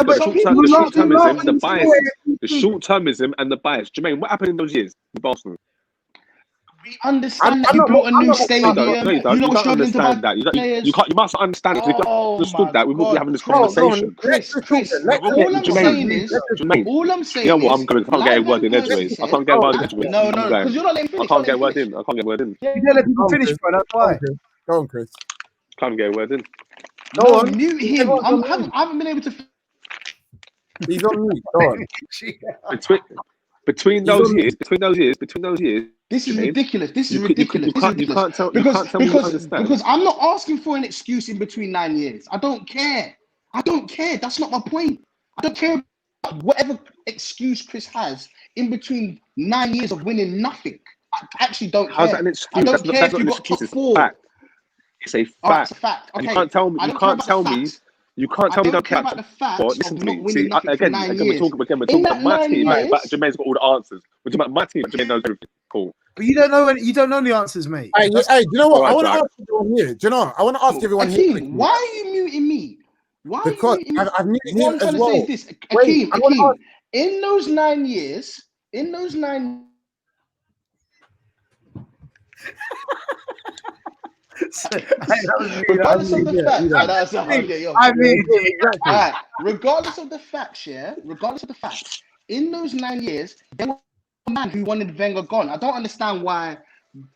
The short-termism and the bias. Jermaine, what happened in those years with Arsenal? We understand that you built a new stadium. You don't understand that. You must understand it. If you understood that, we wouldn't be having this conversation. Chris, all I'm saying is, yeah, well, I'm going. I can't get a word in edgeways. I can't get a word in edgeways. No, because you're not letting finish. I can't get a word in. You gotta let people finish, bro. That's why. Go on, Chris. Can't get a word in. Go on, mute him. I haven't been able to. He's on mute. Go on. Between those years. This is ridiculous. You can't tell me you understand. Because I'm not asking for an excuse in between 9 years. I don't care. That's not my point. I don't care about whatever excuse Chris has in between 9 years of winning nothing. I actually don't care. How's that an excuse? I don't care if you got top 4. It's a All right, fact. it's a fact. Okay. You can't tell me. I You don't care can't about tell the me. facts. You can't tell I me don't don't care care about the facts But listen of to not me. winning See, nothing for again, 9 we're years. talking In about that my 9 team. years, But Jermaine's got all the answers. We're talking about my team. Jermaine knows everything. Cool. But you don't know the answers, mate. Hey, do you know what? All right, I want to right. ask everyone here. Do you know what? I want to ask everyone here Akeem, quickly. why are you muting me? Why are you Because muting me? I've muted What him I'm as trying to well. say is this. Wait, I wanna Akeem, in those 9 years, regardless of the fact, all right, regardless of the facts, in those 9 years, there was a man who wanted Wenger gone. I don't understand why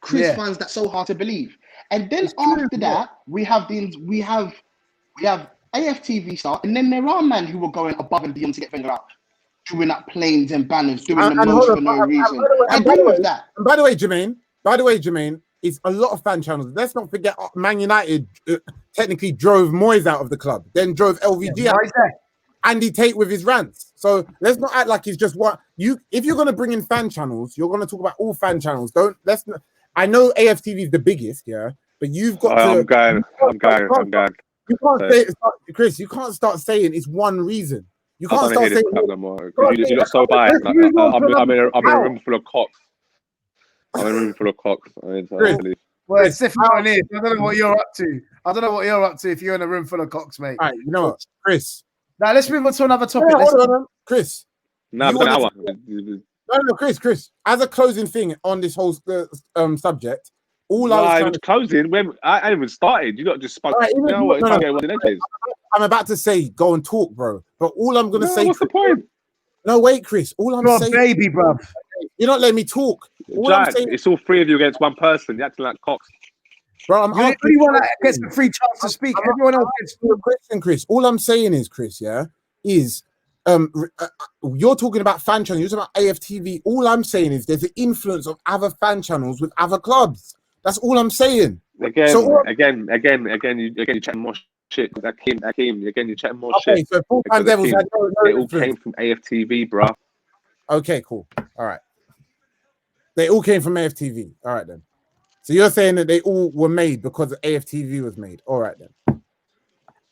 Chris finds that so hard to believe. And then after that, we have AFTV start, and then there are men who were going above and beyond to get Wenger out, doing up planes and banners, doing the most for no reason. I agree with that. And by the way, Jermaine, it's a lot of fan channels. Let's not forget Man United technically drove Moyes out of the club, then drove LVG out. Andy Tate with his rants. So let's not act like he's just what you. If you're going to bring in fan channels, you're going to talk about all fan channels. I know AFTV is the biggest, yeah, but you've got to. I'm going. You can't say, Chris. You can't start saying it's one reason. You can't start saying no more. You look so biased. I'm in a room full of cocks. I'm in a room full of cocks. Well, it's different. I don't know what you're up to. I don't know what you're up to if you're in a room full of cocks, mate. All right, you know what, Chris. Now let's move on to another topic. Hold on. Chris. No, an hour. No, Chris. As a closing thing on this whole subject, I was closing when I ain't even started. You got just spoke. Right, I'm about to say go and talk, bro. But all I'm gonna say. What's the point? No, wait, Chris. All I'm saying, baby, bro. You're not letting me talk. I'm saying, it's all three of you against one person. You're acting like cocks. Bro, I'm the only one that gets a free chance to speak. Everyone else gets a question, Chris. All I'm saying is, Chris, you're talking about fan channels, you're talking about AFTV. All I'm saying is there's an influence of other fan channels with other clubs. That's all I'm saying. Again, you're chatting more shit. Akeem, again, you're chatting more shit. So full-time Devils had no it all came from AFTV, bro. Okay, cool. All right. They all came from AFTV. All right, then. So you're saying that they all were made because AFTV was made. All right, then.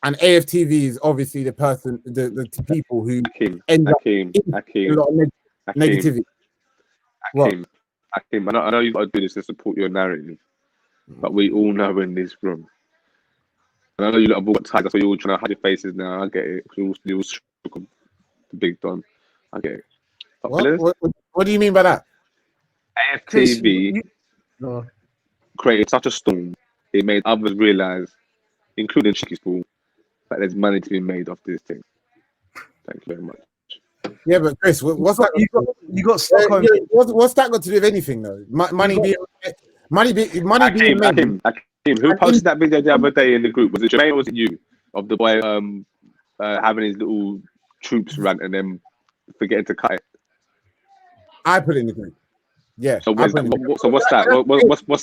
And AFTV is obviously the person, the people who end up in a lot of negativity. Akeem, I know you've got to do this to support your narrative, but we all know in this room. And I know you lot have all got tags, so you're all trying to hide your faces now. I get it. You all shook the big Don. I get it. What do you mean by that? AFTV created such a storm. It made others realise, including CheekySport, that there's money to be made off this thing. Thank you very much. Yeah, but Chris, what's that? You got Stockholm. What's that got to do with anything, though? Money being made. Akeem, who posted that video the other day in the group? Was it Jermaine or was it you? Of the boy having his little troops rant and then forgetting to cut it. I put it in the group. Yeah. So what's that? What's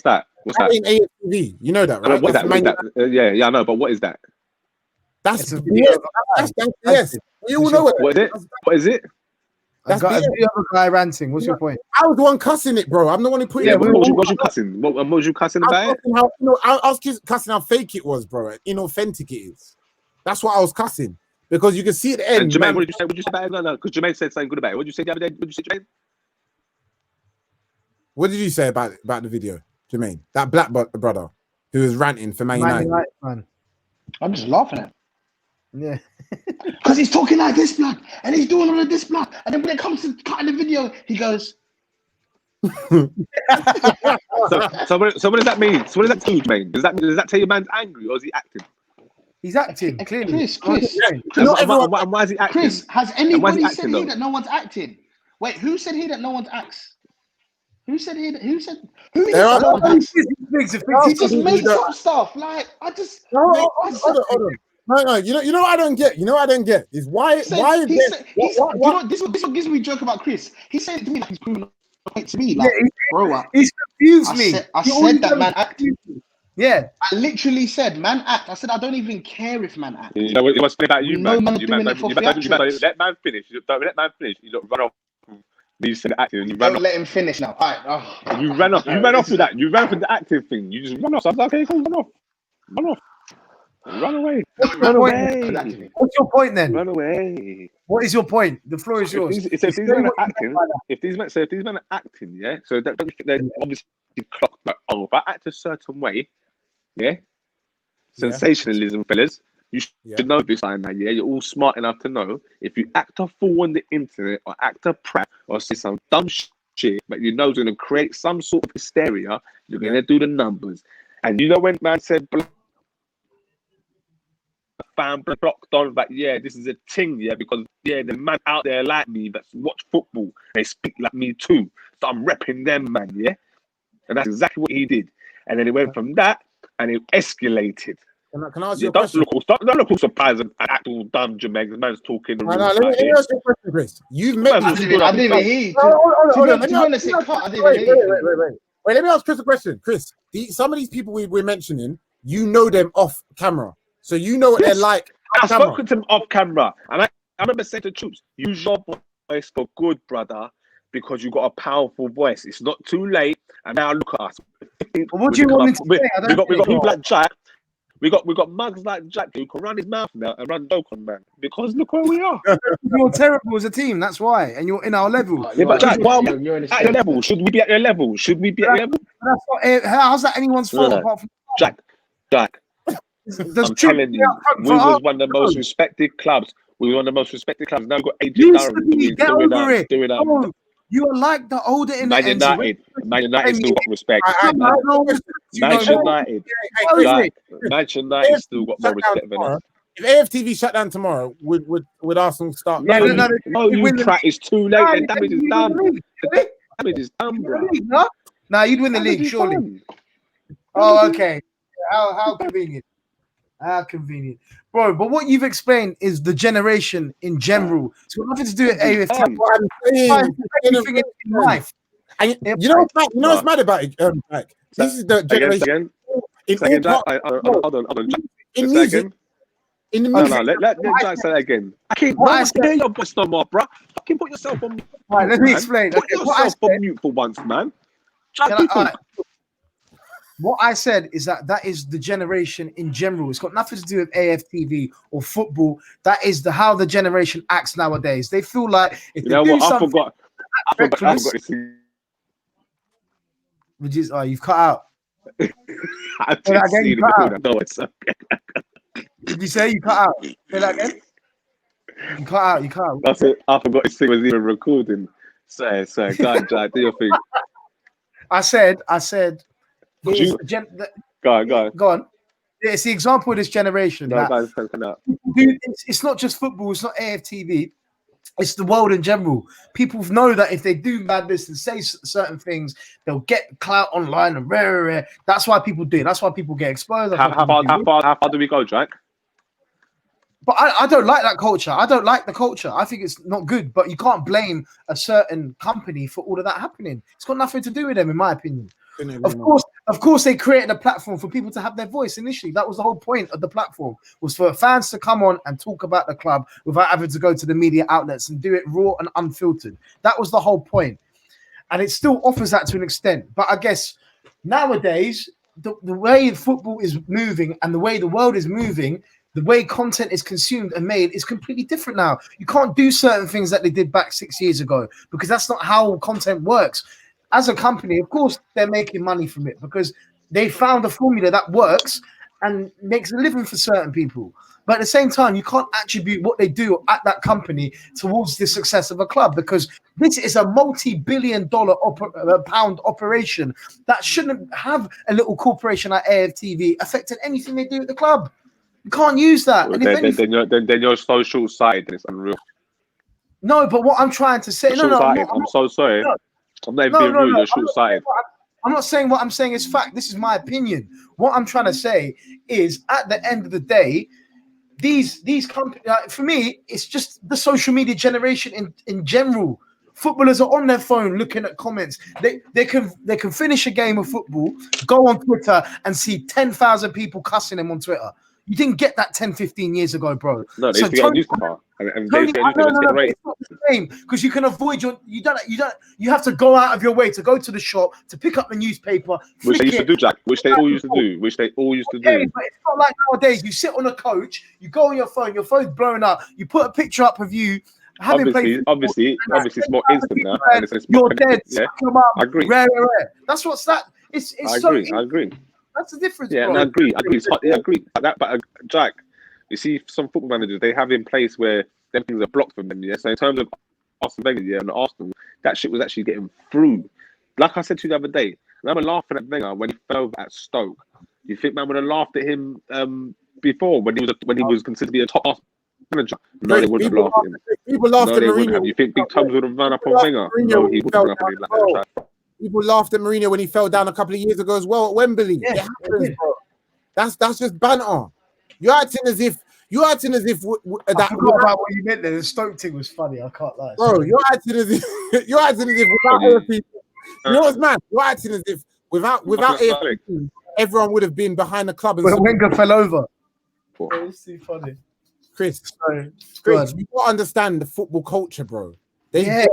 that? What's that? AFTV. You know that, right? What's that? Yeah, I know. But what is that? That's yes. We all know it. What is it? That's the other guy ranting. What's your point? I was the one cussing it, bro. I'm the one who put it. Yeah, what was you cussing? What was you cussing about? I was cussing how fake it was, bro. Inauthentic it is. That's what I was cussing because you can see at the end. And Jermaine, what did you say? What did you say about it? No, because Jermaine said something good about it. What did you say the other day? What did you say, Jermaine? What did you say about the video, Jermaine? That black brother who was ranting for Man United. Man. I'm just laughing at him. Yeah. Because he's talking like this, blood, and he's doing all of this, blood. And then when it comes to cutting the video, he goes. So what does that mean? So what does that tell you, Jermaine? Does that tell you man's angry or is he acting? He's acting, clearly. Chris, why is he acting? Chris, has anybody said here that no one's acting? Wait, who said here that no one's acts? Who said here that? Who said? Who is that? He just makes up stuff. Like I just. Hold on. No. You know what I don't get. Is why is this? This what gives me a joke about Chris. He said it to me like he's proving a point to me. Like, grow up. He's confused me. I said that man act. Yeah. I literally said man act. I said I don't even care if man act. You know what's funny about you, man? Man doing it for theatrics. Let man finish. Don't let man finish. You look run off. You said acting. You don't let him finish now. All right. You ran off. You ran off with that. You ran off with the acting thing. You just run off. So I was like, okay, cool, run off. Run off. Run away. What's Run your point? away. What's your point then? Run away. What is your point? The floor is yours. If these men are acting, if these men are acting, yeah. So that they're obviously clocked. Like, oh, if I act a certain way, yeah. Sensationalism, fellas. You should know this, I know. Yeah, you're all smart enough to know if you act a fool on the internet or act a prat or say some dumb shit, but you know it's going to create some sort of hysteria. You're going to do the numbers, and you know when man said fan blocked on, but yeah, this is a thing, yeah, because yeah, the man out there like me that watch football, they speak like me too, so I'm repping them, man, yeah, and that's exactly what he did, and then it went from that, and it escalated. Can I ask you a question? Don't look all surprised and act all dumb, Jermaine. The man's talking. Let me ask you a question, Chris. You've met I didn't even hear. Wait, let me ask Chris a question. Chris, some of these people we're mentioning, you know them off camera, so you know what they're like. I've spoken to them off camera, and I remember saying to troops, use your voice for good, brother, because you got a powerful voice. It's not too late, and now look at us. What do you want me to say? We got people like Jack. We got mugs like Jack who can run his mouth now and run dope on man. Because look where we are. You're terrible as a team, that's why. And you're in our level. Yeah, but Jack, you're at your level. Should we be at your level? How's that anyone's fault apart from Jack. I'm telling you, we was one of the most respected clubs. We were one of the most respected clubs. Now we've got AJ doing that. You are like the older in Man United. Man United still got respect. Manchester United still got more respect than us. If AFTV shut down tomorrow, would Arsenal start? No, you prat, it's too late. The damage is done. The damage is done, bro. Nah, you'd win the league, surely. Oh, okay. How convenient. How convenient. Bro, but what you've explained is the generation in general. It's got nothing to do with AFT. Everything in life. And you know what's mad about it? This is the generation. Hold on. In music. In the music. No, let Jack say that again. Akeem, why hear your voice no more, bro? Fucking put yourself on mute. All right, let me explain. Put yourself on mute for once, man. What I said is that is the generation in general. It's got nothing to do with AFTV or football. That is how the generation acts nowadays. They feel like if they do something, I forgot to see. Which is you've cut out. I didn't see the no, it's okay. Did you say you cut out? Say that again. You cut out. That's it. I forgot to see was even recording. Sorry. Go on, Jack. Do your thing. I said. Go on. It's the example of this generation. No, guys, it's not just football. It's not AFTV. It's the world in general. People know that if they do madness and say certain things, they'll get clout online and rare. That's why people do it. That's why people get exposed. How far do we go, Jack? But I don't like that culture. I don't like the culture. I think it's not good. But you can't blame a certain company for all of that happening. It's got nothing to do with them, in my opinion. Of course, they created a platform for people to have their voice initially. That was the whole point of the platform, was for fans to come on and talk about the club without having to go to the media outlets and do it raw and unfiltered. That was the whole point. And it still offers that to an extent. But I guess nowadays, the way football is moving and the way the world is moving, the way content is consumed and made is completely different now. You can't do certain things that they did back 6 years ago because that's not how content works. As a company, of course, they're making money from it because they found a formula that works and makes a living for certain people. But at the same time, you can't attribute what they do at that company towards the success of a club because this is a multi-billion-dollar pound operation that shouldn't have a little corporation like AFTV affecting anything they do at the club. You can't use that. Well, then you're so short-sighted and it's unreal. No, but what I'm trying to say... I'm so sorry. No. I'm not even being rude. You're short-sighted. I'm not saying what I'm saying is fact. This is my opinion. What I'm trying to say is, at the end of the day, these companies, for me, it's just the social media generation in general. Footballers are on their phone looking at comments. They can finish a game of football, go on Twitter and see 10,000 people cussing them on Twitter. You didn't get that 10, 15 years ago, bro. No, they used to get a newspaper. And they used to get no, it's not the same because you can avoid you have to go out of your way to go to the shop to pick up the newspaper, which they used to do, Jack. Which they all used to do. But it's not like nowadays. You sit on a coach, you go on your phone's blowing up. You put a picture up of you. Obviously, it's more instant now. And it's you're dead. Yeah, I agree. Rare. That's what's that. I agree. That's the difference. Yeah, bro. and I agree. I agree. But Jack, you see, some football managers they have in place where them things are blocked from them. Yeah. So in terms of Arsene Wenger, yeah, and Arsenal, that shit was actually getting through. Like I said to you the other day, I remember laughing at Wenger when he fell over at Stoke. You think man would have laughed at him before when he was considered to be a top Arsenal manager? No, they wouldn't have laughed at him. People laughed at Mourinho. You think Big Tums would have run up on Wenger? No, he wouldn't run up on him like that. People laughed at Mourinho when he fell down a couple of years ago as well at Wembley. Yeah, it happens, bro. That's just banter. You're acting as if I forgot about what you meant there. The Stoke thing was funny. I can't lie. Bro, you're acting as if without AFC. You know what's mad? You're acting as if without AFC, everyone would have been behind the club. When Wenger fell over. It's too funny. Chris, you gotta understand the football culture, bro. They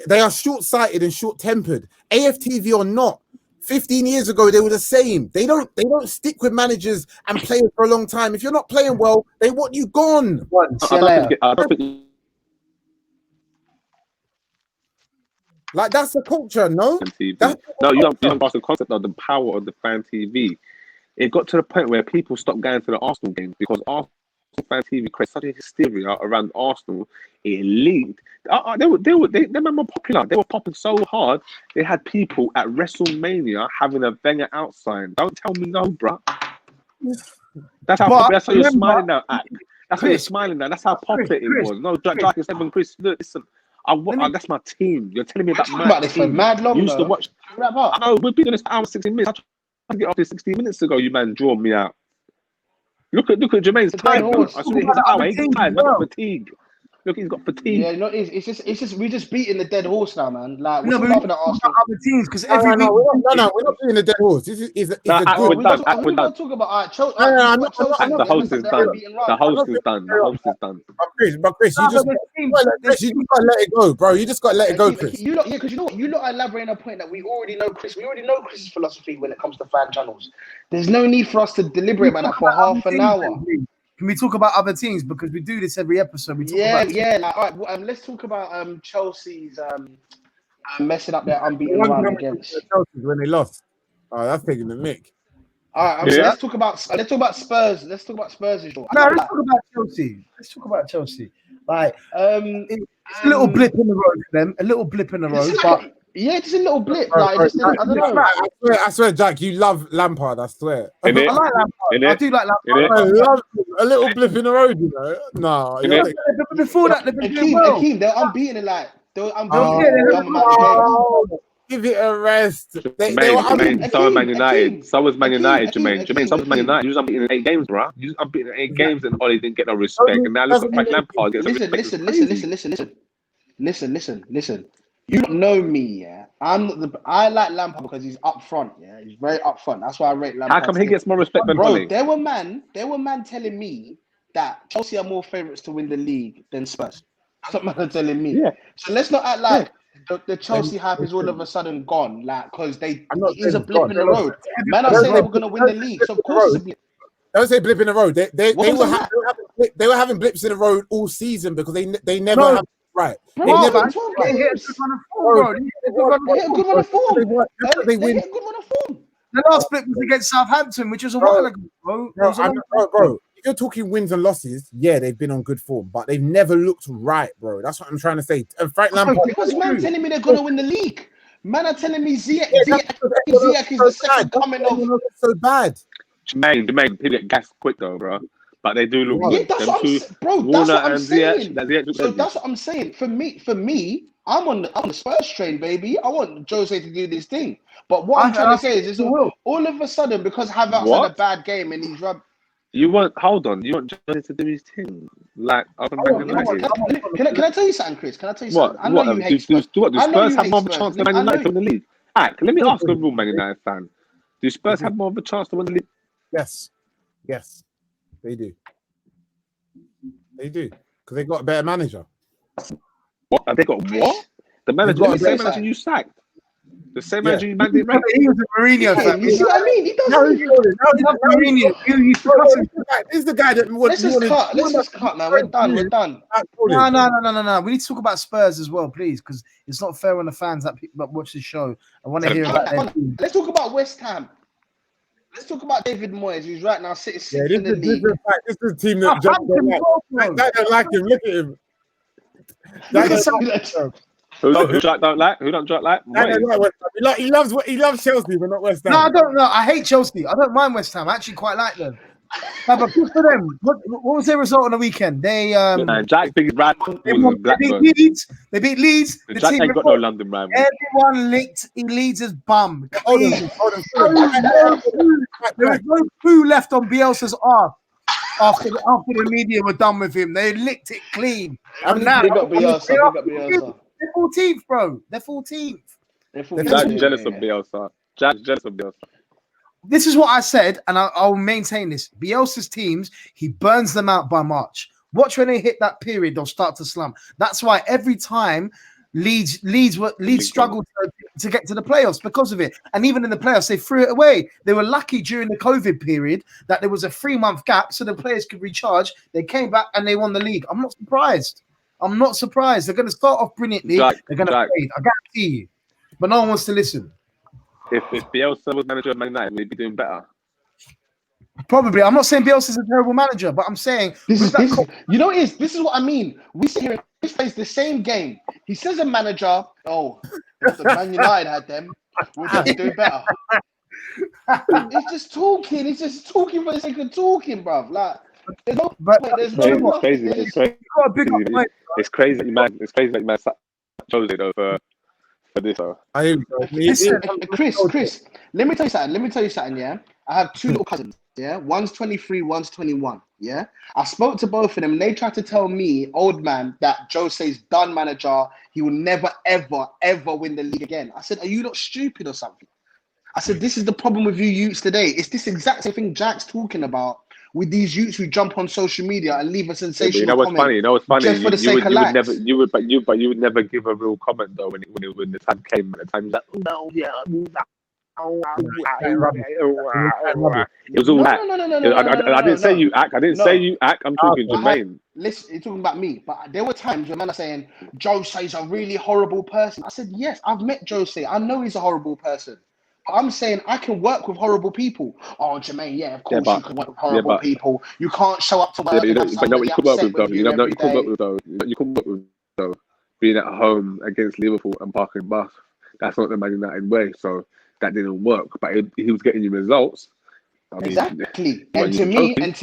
are short-sighted and short-tempered. AFTV or not, 15 years ago they were the same. They don't stick with managers and players for a long time. If you're not playing well, they want you gone. Like that's the culture, no? You don't grasp the concept of the power of the fan TV. It got to the point where people stopped going to the Arsenal games because Arsenal fan TV created such a hysteria around Arsenal. It leaked. They were popular. They were popping so hard. They had people at WrestleMania having a Wenger out sign. Don't tell me no, bro. That's how you're smiling now, Ak. That's how you're smiling now. That's how popular it was. No, Jack is saying, Chris, look, listen. That's my team. You're telling me about my team. Mad long, you used to watch. I know we've been doing this for hours, 16 minutes. I tried to get off this 16 minutes ago. You man draw me out. Look at Jermaine's tired. I saw his hour. He's tired. He's got fatigue. Look, he's got fatigue. Yeah, no, it's just we're just beating the dead horse now, man. Like we're laughing at Arsenal. Other teams because every week. We're not beating the dead horse. This is we're not talking about Chelsea. The host is done. The host is done. But Chris, you just gotta let it go, bro. You just gotta let it go, Chris. Because you lot are elaborating a point that we already know, Chris. We already know Chris's philosophy when it comes to fan channels. There's no need for us to deliberate about that for half an hour. Can we talk about other teams because we do this every episode? We talk about all right. Let's talk about Chelsea's messing up their unbeaten run against Chelsea when they lost. Oh, that's taking the mick. All right, let's talk about Spurs. Let's talk about Spurs. Let's talk about Chelsea. Like it's a little blip in the road for them. A little blip in the road, but. Yeah, just a little blip. I don't know. I swear, Jack, you love Lampard. I swear. I like Lampard. I do like Lampard. I love a little blip in the road, you know. No, before that, they've been doing well. Akeem, they're unbeaten in like. Give it a rest. Jermaine, so was Man United. So was Man United, Jermaine. So was Man United. You was unbeaten in 8 games, bro. You was unbeaten in 8 games, and Ollie didn't get no respect. And now look at Frank Lampard. Listen. You don't know me, yeah. I like Lampard because he's up front, yeah. He's very up front. That's why I rate Lampard. How come he gets more respect than Ollie? There were man telling me that Chelsea are more favourites to win the league than Spurs. That's what man are telling me. Yeah. So let's not act like the Chelsea hype is all of a sudden gone, like because it is a blip in the road. Man, I'm saying they were going to win the league, so of course it's a blip. Don't say blip in the road. They were having blips in the road all season because they never have. Right. They hit a good run of form. The last split was against Southampton, which was a while ago, bro. Bro, if you're talking wins and losses, yeah, they've been on good form, but they've never looked right, bro. That's what I'm trying to say. And Frank Lampard. Because man telling me they're gonna win the league. Man are telling me Ziyech is the second coming of. So bad. Jermaine, people get gassed quick though, bro. But they do look good. That's what I'm saying. So that's what I'm saying. For me, I'm on the Spurs train, baby. I want Jose to do this thing. But what I'm trying to say is all of a sudden, because Havertz had a bad game and he's rubbed. You want Jose to do his thing? Like, can I tell you something, Chris? Can I tell you something? I know you hate Spurs. Do Spurs have more of a chance than Man United to win the league? Let me ask a real Man United fan. Do Spurs have more of a chance to win the league? Yes. Yes, they do. They do because they got a better manager. What? They got what? The manager, the same manager you sacked. The same manager you man didn't rate. He was a Mourinho fan. You see what I mean? He doesn't. Mourinho. This is the guy that. Let's just cut, man. We're done. No. We need to talk about Spurs as well, please, because it's not fair on the fans that watch the show. I want to hear about that. Let's talk about West Ham. Let's talk about David Moyes, who's right now sitting in the league. This is a team that don't like him. Look at him. Who don't like? Who don't like? He loves Chelsea, but not West Ham. No, I don't know. I hate Chelsea. I don't mind West Ham. I actually quite like them. But good for them. What was their result on the weekend? They Jack's biggest rival was Blackburn. They beat Leeds. Jack ain't got no London rival. Everyone licked Leeds' bum. Hold on. There was no poo left on Bielsa's arse after the media were done with him. They licked it clean. And now Big up Bielsa. They're 14th, bro. They're 14th. Jack's jealous of Bielsa. Jack's jealous of Bielsa. This is what I said, and I'll maintain this. Bielsa's teams, he burns them out by March. Watch when they hit that period, they'll start to slump. That's why every time Leeds struggled to get to the playoffs because of it. And even in the playoffs, they threw it away. They were lucky during the COVID period that there was a 3-month gap so the players could recharge. They came back and they won the league. I'm not surprised. They're going to start off brilliantly. They're going to fade. I guarantee you. But no one wants to listen. If Bielsa was manager of Man United, we'd be doing better. Probably. I'm not saying Bielsa's a terrible manager, but I'm saying this is what I mean. We sit here and he plays the same game. He says a manager, if the Man United had them, we'd just be doing better. He's just talking. He's just talking for the sake of talking, bruv. Like, it's crazy that you man Jose though for this. Chris, let me tell you something. Yeah, I have 2 little cousins. Yeah, one's 23, one's 21. Yeah, I spoke to both of them. And they tried to tell me, old man, that Jose's done manager. He will never, ever, ever win the league again. I said, are you not stupid or something? I said, this is the problem with you youths today. It's this exact same thing Jack's talking about with these youths who jump on social media and leave a sensational comment. You know what's funny? Just for the sake of likes. You would never give a real comment though when the time came. At the time, like, it was all that. No. I didn't say you act. I'm talking Jermaine. Listen, you're talking about me. But there were times when man are saying Jose's a really horrible person. I said, yes, I've met Jose. I know he's a horrible person. I'm saying I can work with horrible people. Oh, Jermaine, of course you can work with horrible people. You can't show up to work. You can work with though. Being at home against Liverpool and parking bus. That's not the Man United way. So that didn't work. But he was getting you results. Exactly. And to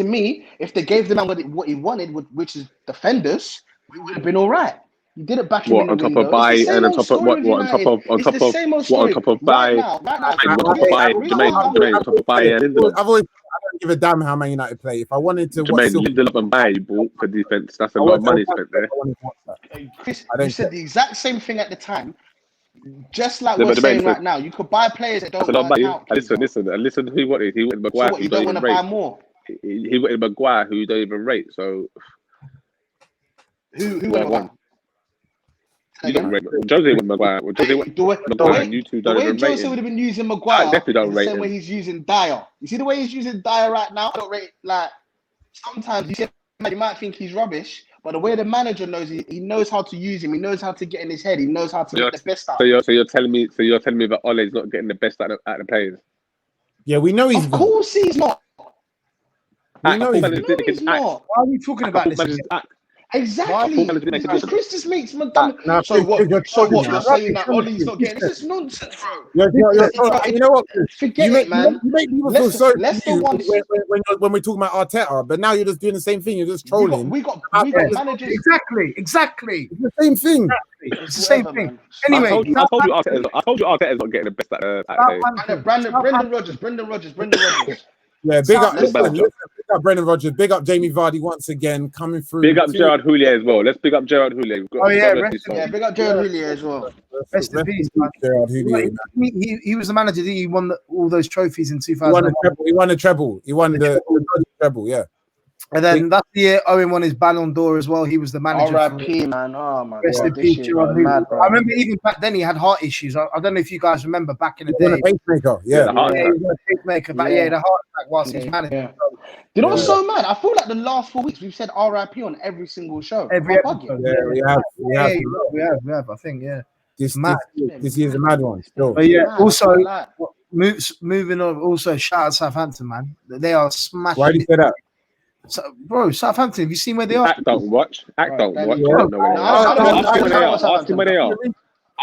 me, if they gave the man what he wanted, which is defenders, we would have been all right. You did it back in on top of buy and on top of what on top of buy. Jermaine, on top of buy and I don't give a damn how Man United play. If I wanted to, Jermaine, Lindelof and buy you bought for defense. That's a lot of money spent there. Chris, you said the exact same thing at the time. Just like we're saying right now, you could buy players that don't work out. Listen. Who wanted? He wanted Maguire. So you don't want to buy more. He wanted Maguire, who you don't even rate. So who won? You don't rate Jose with Maguire. You two don't even rate him. Jose would have been using Maguire. I definitely don't rate him. The way he's using Dyer. You see the way he's using Dyer right now. I don't rate. Like sometimes you might think he's rubbish, but the way the manager knows, he knows how to use him. He knows how to get in his head. He knows how to get the best out. So you're telling me that Ole's not getting the best out of the players? Yeah, we know he's. Of course he's not. We know he's not. Why are we talking about this? Exactly. Because Chris just makes McDonald. So what? You're saying that Ole's not getting? This is nonsense, bro. You know what? Forget it, man. You make people feel sorry when we're talking about Arteta, but now you're just doing the same thing. You're just trolling. We got managers. Exactly. It's the same thing. It's the same thing. Anyway, I told you Arteta's not getting the best at the Brendan Rodgers. Yeah, big up Brendan Rodgers. Big up Jamie Vardy once again coming through. Big up Gerard Houllier as well. Let's big up Gerard Houllier. Big up Gerard Houllier as well. Rest in peace, man. Gerard Houllier. He was the manager. He won all those trophies in 2000. He won a treble. He won the treble, yeah. And then that's the year Owen won his Ballon d'Or as well. He was the manager. R.I.P. man. Oh my Rest god, in this peace, shit Gerard is Houllier. mad, bro. I remember even back then he had heart issues. I don't know if you guys remember back in the He's on day. a pacemaker, Yeah, yeah. the heart Yeah, attack. he was a pacemaker, but Yeah. the heart attack whilst he's manager. Yeah. You know what's Yeah. so mad? I feel like the last 4 weeks we've said R.I.P. on every single show. Every Am I bugging? episode. Yeah, we have. We have. I think, yeah. This mad. year's a mad one. Still. But yeah, Mad, I also can't lie. moving on. Also, shout out Southampton, man. They are smashing. Why do you say that? So, bro, Southampton. Have you seen where they are? Act don't watch. Act Right, don't then- watch. Yeah. I don't know where they No, are. no, no, Ask him where they no, are. no, Ask him where they are. Ask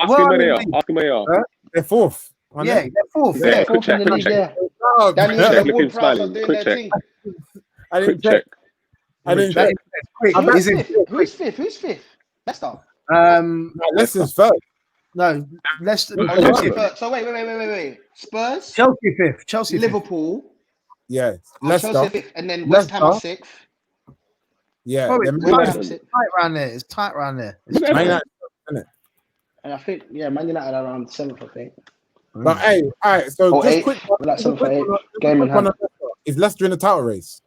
Where him are where they they? are. Ask him where they are. Huh? They're fourth. aren't Yeah, they? they're fourth. Yeah, Yeah. quick check, in the quick league, check. yeah. Oh, Danny Check, and look at him Wood Prowse are smiling. doing Quick their check. thing. I Quick didn't check. check. I didn't Quick check. check. Quick. Who's Is it? fifth? Who's fifth? Who's fifth? Leicester. No, Leicester's first. No, Leicester. Oh, Chelsea. Chelsea. So wait. Spurs, Chelsea fifth. Chelsea fifth. Liverpool, Yeah, Chelsea Leicester. fifth, and then West Ham are Leicester. sixth. Yeah, Bro, they're it's Man West United. Ham. tight around there. It's tight around there. It's Look at Man Everton. United. And I think, Man United are around seventh, I think. But hey, all right. So Or just eighth. quick, We're like just seventh or quick eighth. one, Game in quick one hand. on Leicester. Is Leicester in the title race?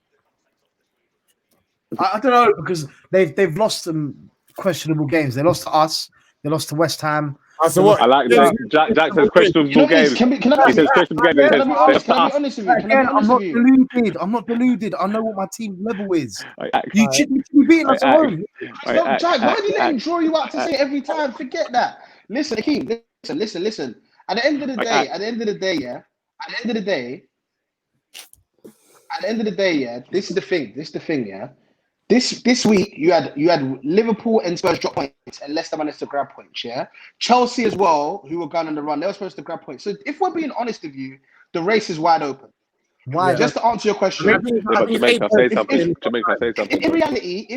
I don't know because they've lost some questionable games. They lost to us. They lost to West Ham. So what? I like Yeah, that. Jack says questionable You know what it is? games. Can I He says questionable games. He Can I says be honest? that's Can I be us. honest with you? Can I Again, be I'm honest not with you? deluded. I'm not deluded. I know what my team level is. Act. You should be beating us at home. Stop, Jack. Why do you let him draw you out to say it every time? Forget that. Listen, Akeem. Listen. At the end of the day, yeah. This is the thing, yeah. This week you had Liverpool and Spurs drop points and Leicester managed to grab points, yeah. Chelsea as well, who were going on the run, they were supposed to grab points. So if we're being honest with you, the race is wide open. Why? Just to answer your question, Jermaine, can I say something? Jermaine, can I say something? in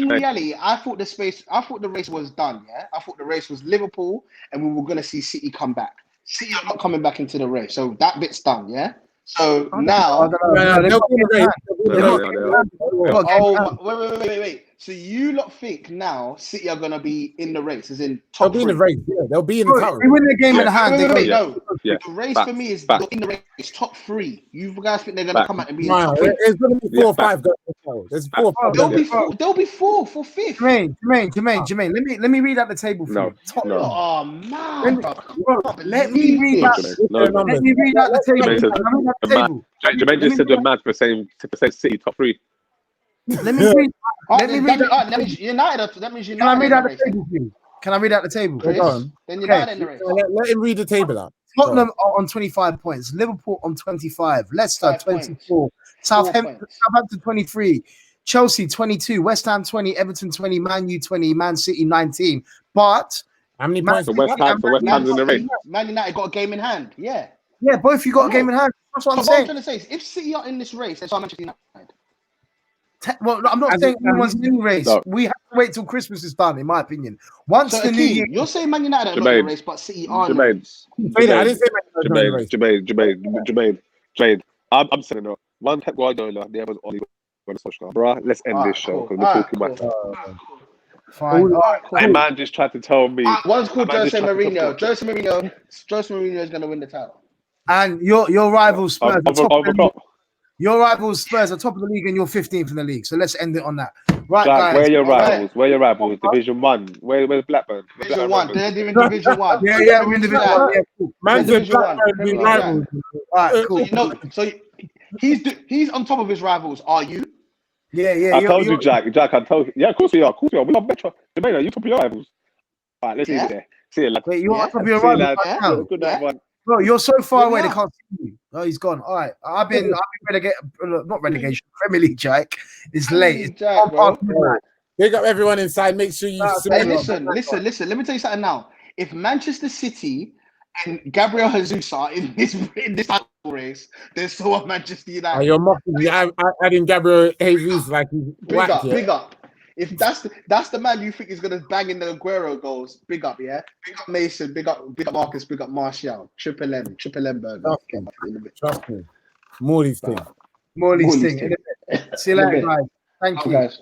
reality, I thought the race was done. Yeah, I thought the race was Liverpool, and we were going to see City come back. City are not coming back into the race, so that bit's done. Yeah. So now, they'll be in the race. wait. So you lot think now City are going to be in the race, as in They'll top be in the three? race. Yeah, they'll be in the title They race. win the game in hand. No. Yeah. The race Facts. for me is Facts. in the race, top three. You guys think they're going to Facts. come out and be in Wow, top three? there's going to be 4 or 5 going to the title. There's 4 or 5. They'll be four for fifth. Jermaine, let me read out the table for No, you. Top no. Oh man, Let me read out. Let me read out the table. Jermaine just said we're mad for saying City top 3. Let me read. That means United. That means United. Can I read out the table, please? Can I read out the table? Then United in the race. Let him read the table out. Tottenham are on 25 points. Liverpool on 25. Leicester 24. Southampton 23. Chelsea 22. West Ham 20. Everton 20. Man U 20. Man City 19. But how many points? So West Ham's in the race. Man United got a game in hand. Yeah, both you got a game in hand. That's what I'm so what I'm saying. trying to say is, if City are in this race, that's Manchester United. Well, I'm not saying anyone's in the race. No. We have to wait till Christmas is done, in my opinion. Once So the new year, you're saying Man United are not in the race, but City are in the race. I didn't say Man United in the race. Jermaine. I'm saying no. One Pep Guardiola, the other's Oli Solskjaer. Bruh, let's end this show because we're talking much. fine. A man just tried to tell me. One's called Man Jose just tried to Mourinho. tell- Jose Mourinho is going to win the title. And your rivals Spurs are top of the league. Klopp. Your rivals Spurs are top of the league and you're 15th in the league. So let's end it on that. Right, Jack, guys. where are your All right. rivals? Where are your rivals? Division 1. Where's Blackburn? Division 1. They're doing Division 1. Yeah, we're in Division 1. Yeah, cool. Man's Yeah, a Division Blackburn one. being Premier rivals. All right, cool. So he's on top of his rivals. Are you? Yeah. I told you, Jack. I told you. Yeah, of course we are. We are better. Jermaine, are you top of your rivals? All right, let's leave it there. See you, lad. Wait, you're Yeah. on top of your See you, rivals lad. right now. Good night, man. Bro, you're so far Yeah, away we they are. can't see you. Oh, he's gone. All right. I've been not relegation, Premier League, Jack. It's late. It's Jack, bro. past midnight. Big up everyone inside. Make sure you Hey, submit. listen. Let me tell you something now. If Manchester City and Gabriel Jesus are in this title race, there's so are Manchester United. You're mocking me. I adding Gabriel Jesus like he's Big up. If that's the man you think is gonna bang in the Aguero goals, big up, yeah. Big up Mason, big up Marcus, big up Martial, Triple M burger. Trust me. More these things. More of these things. See you later, guys. Thank you. Guys.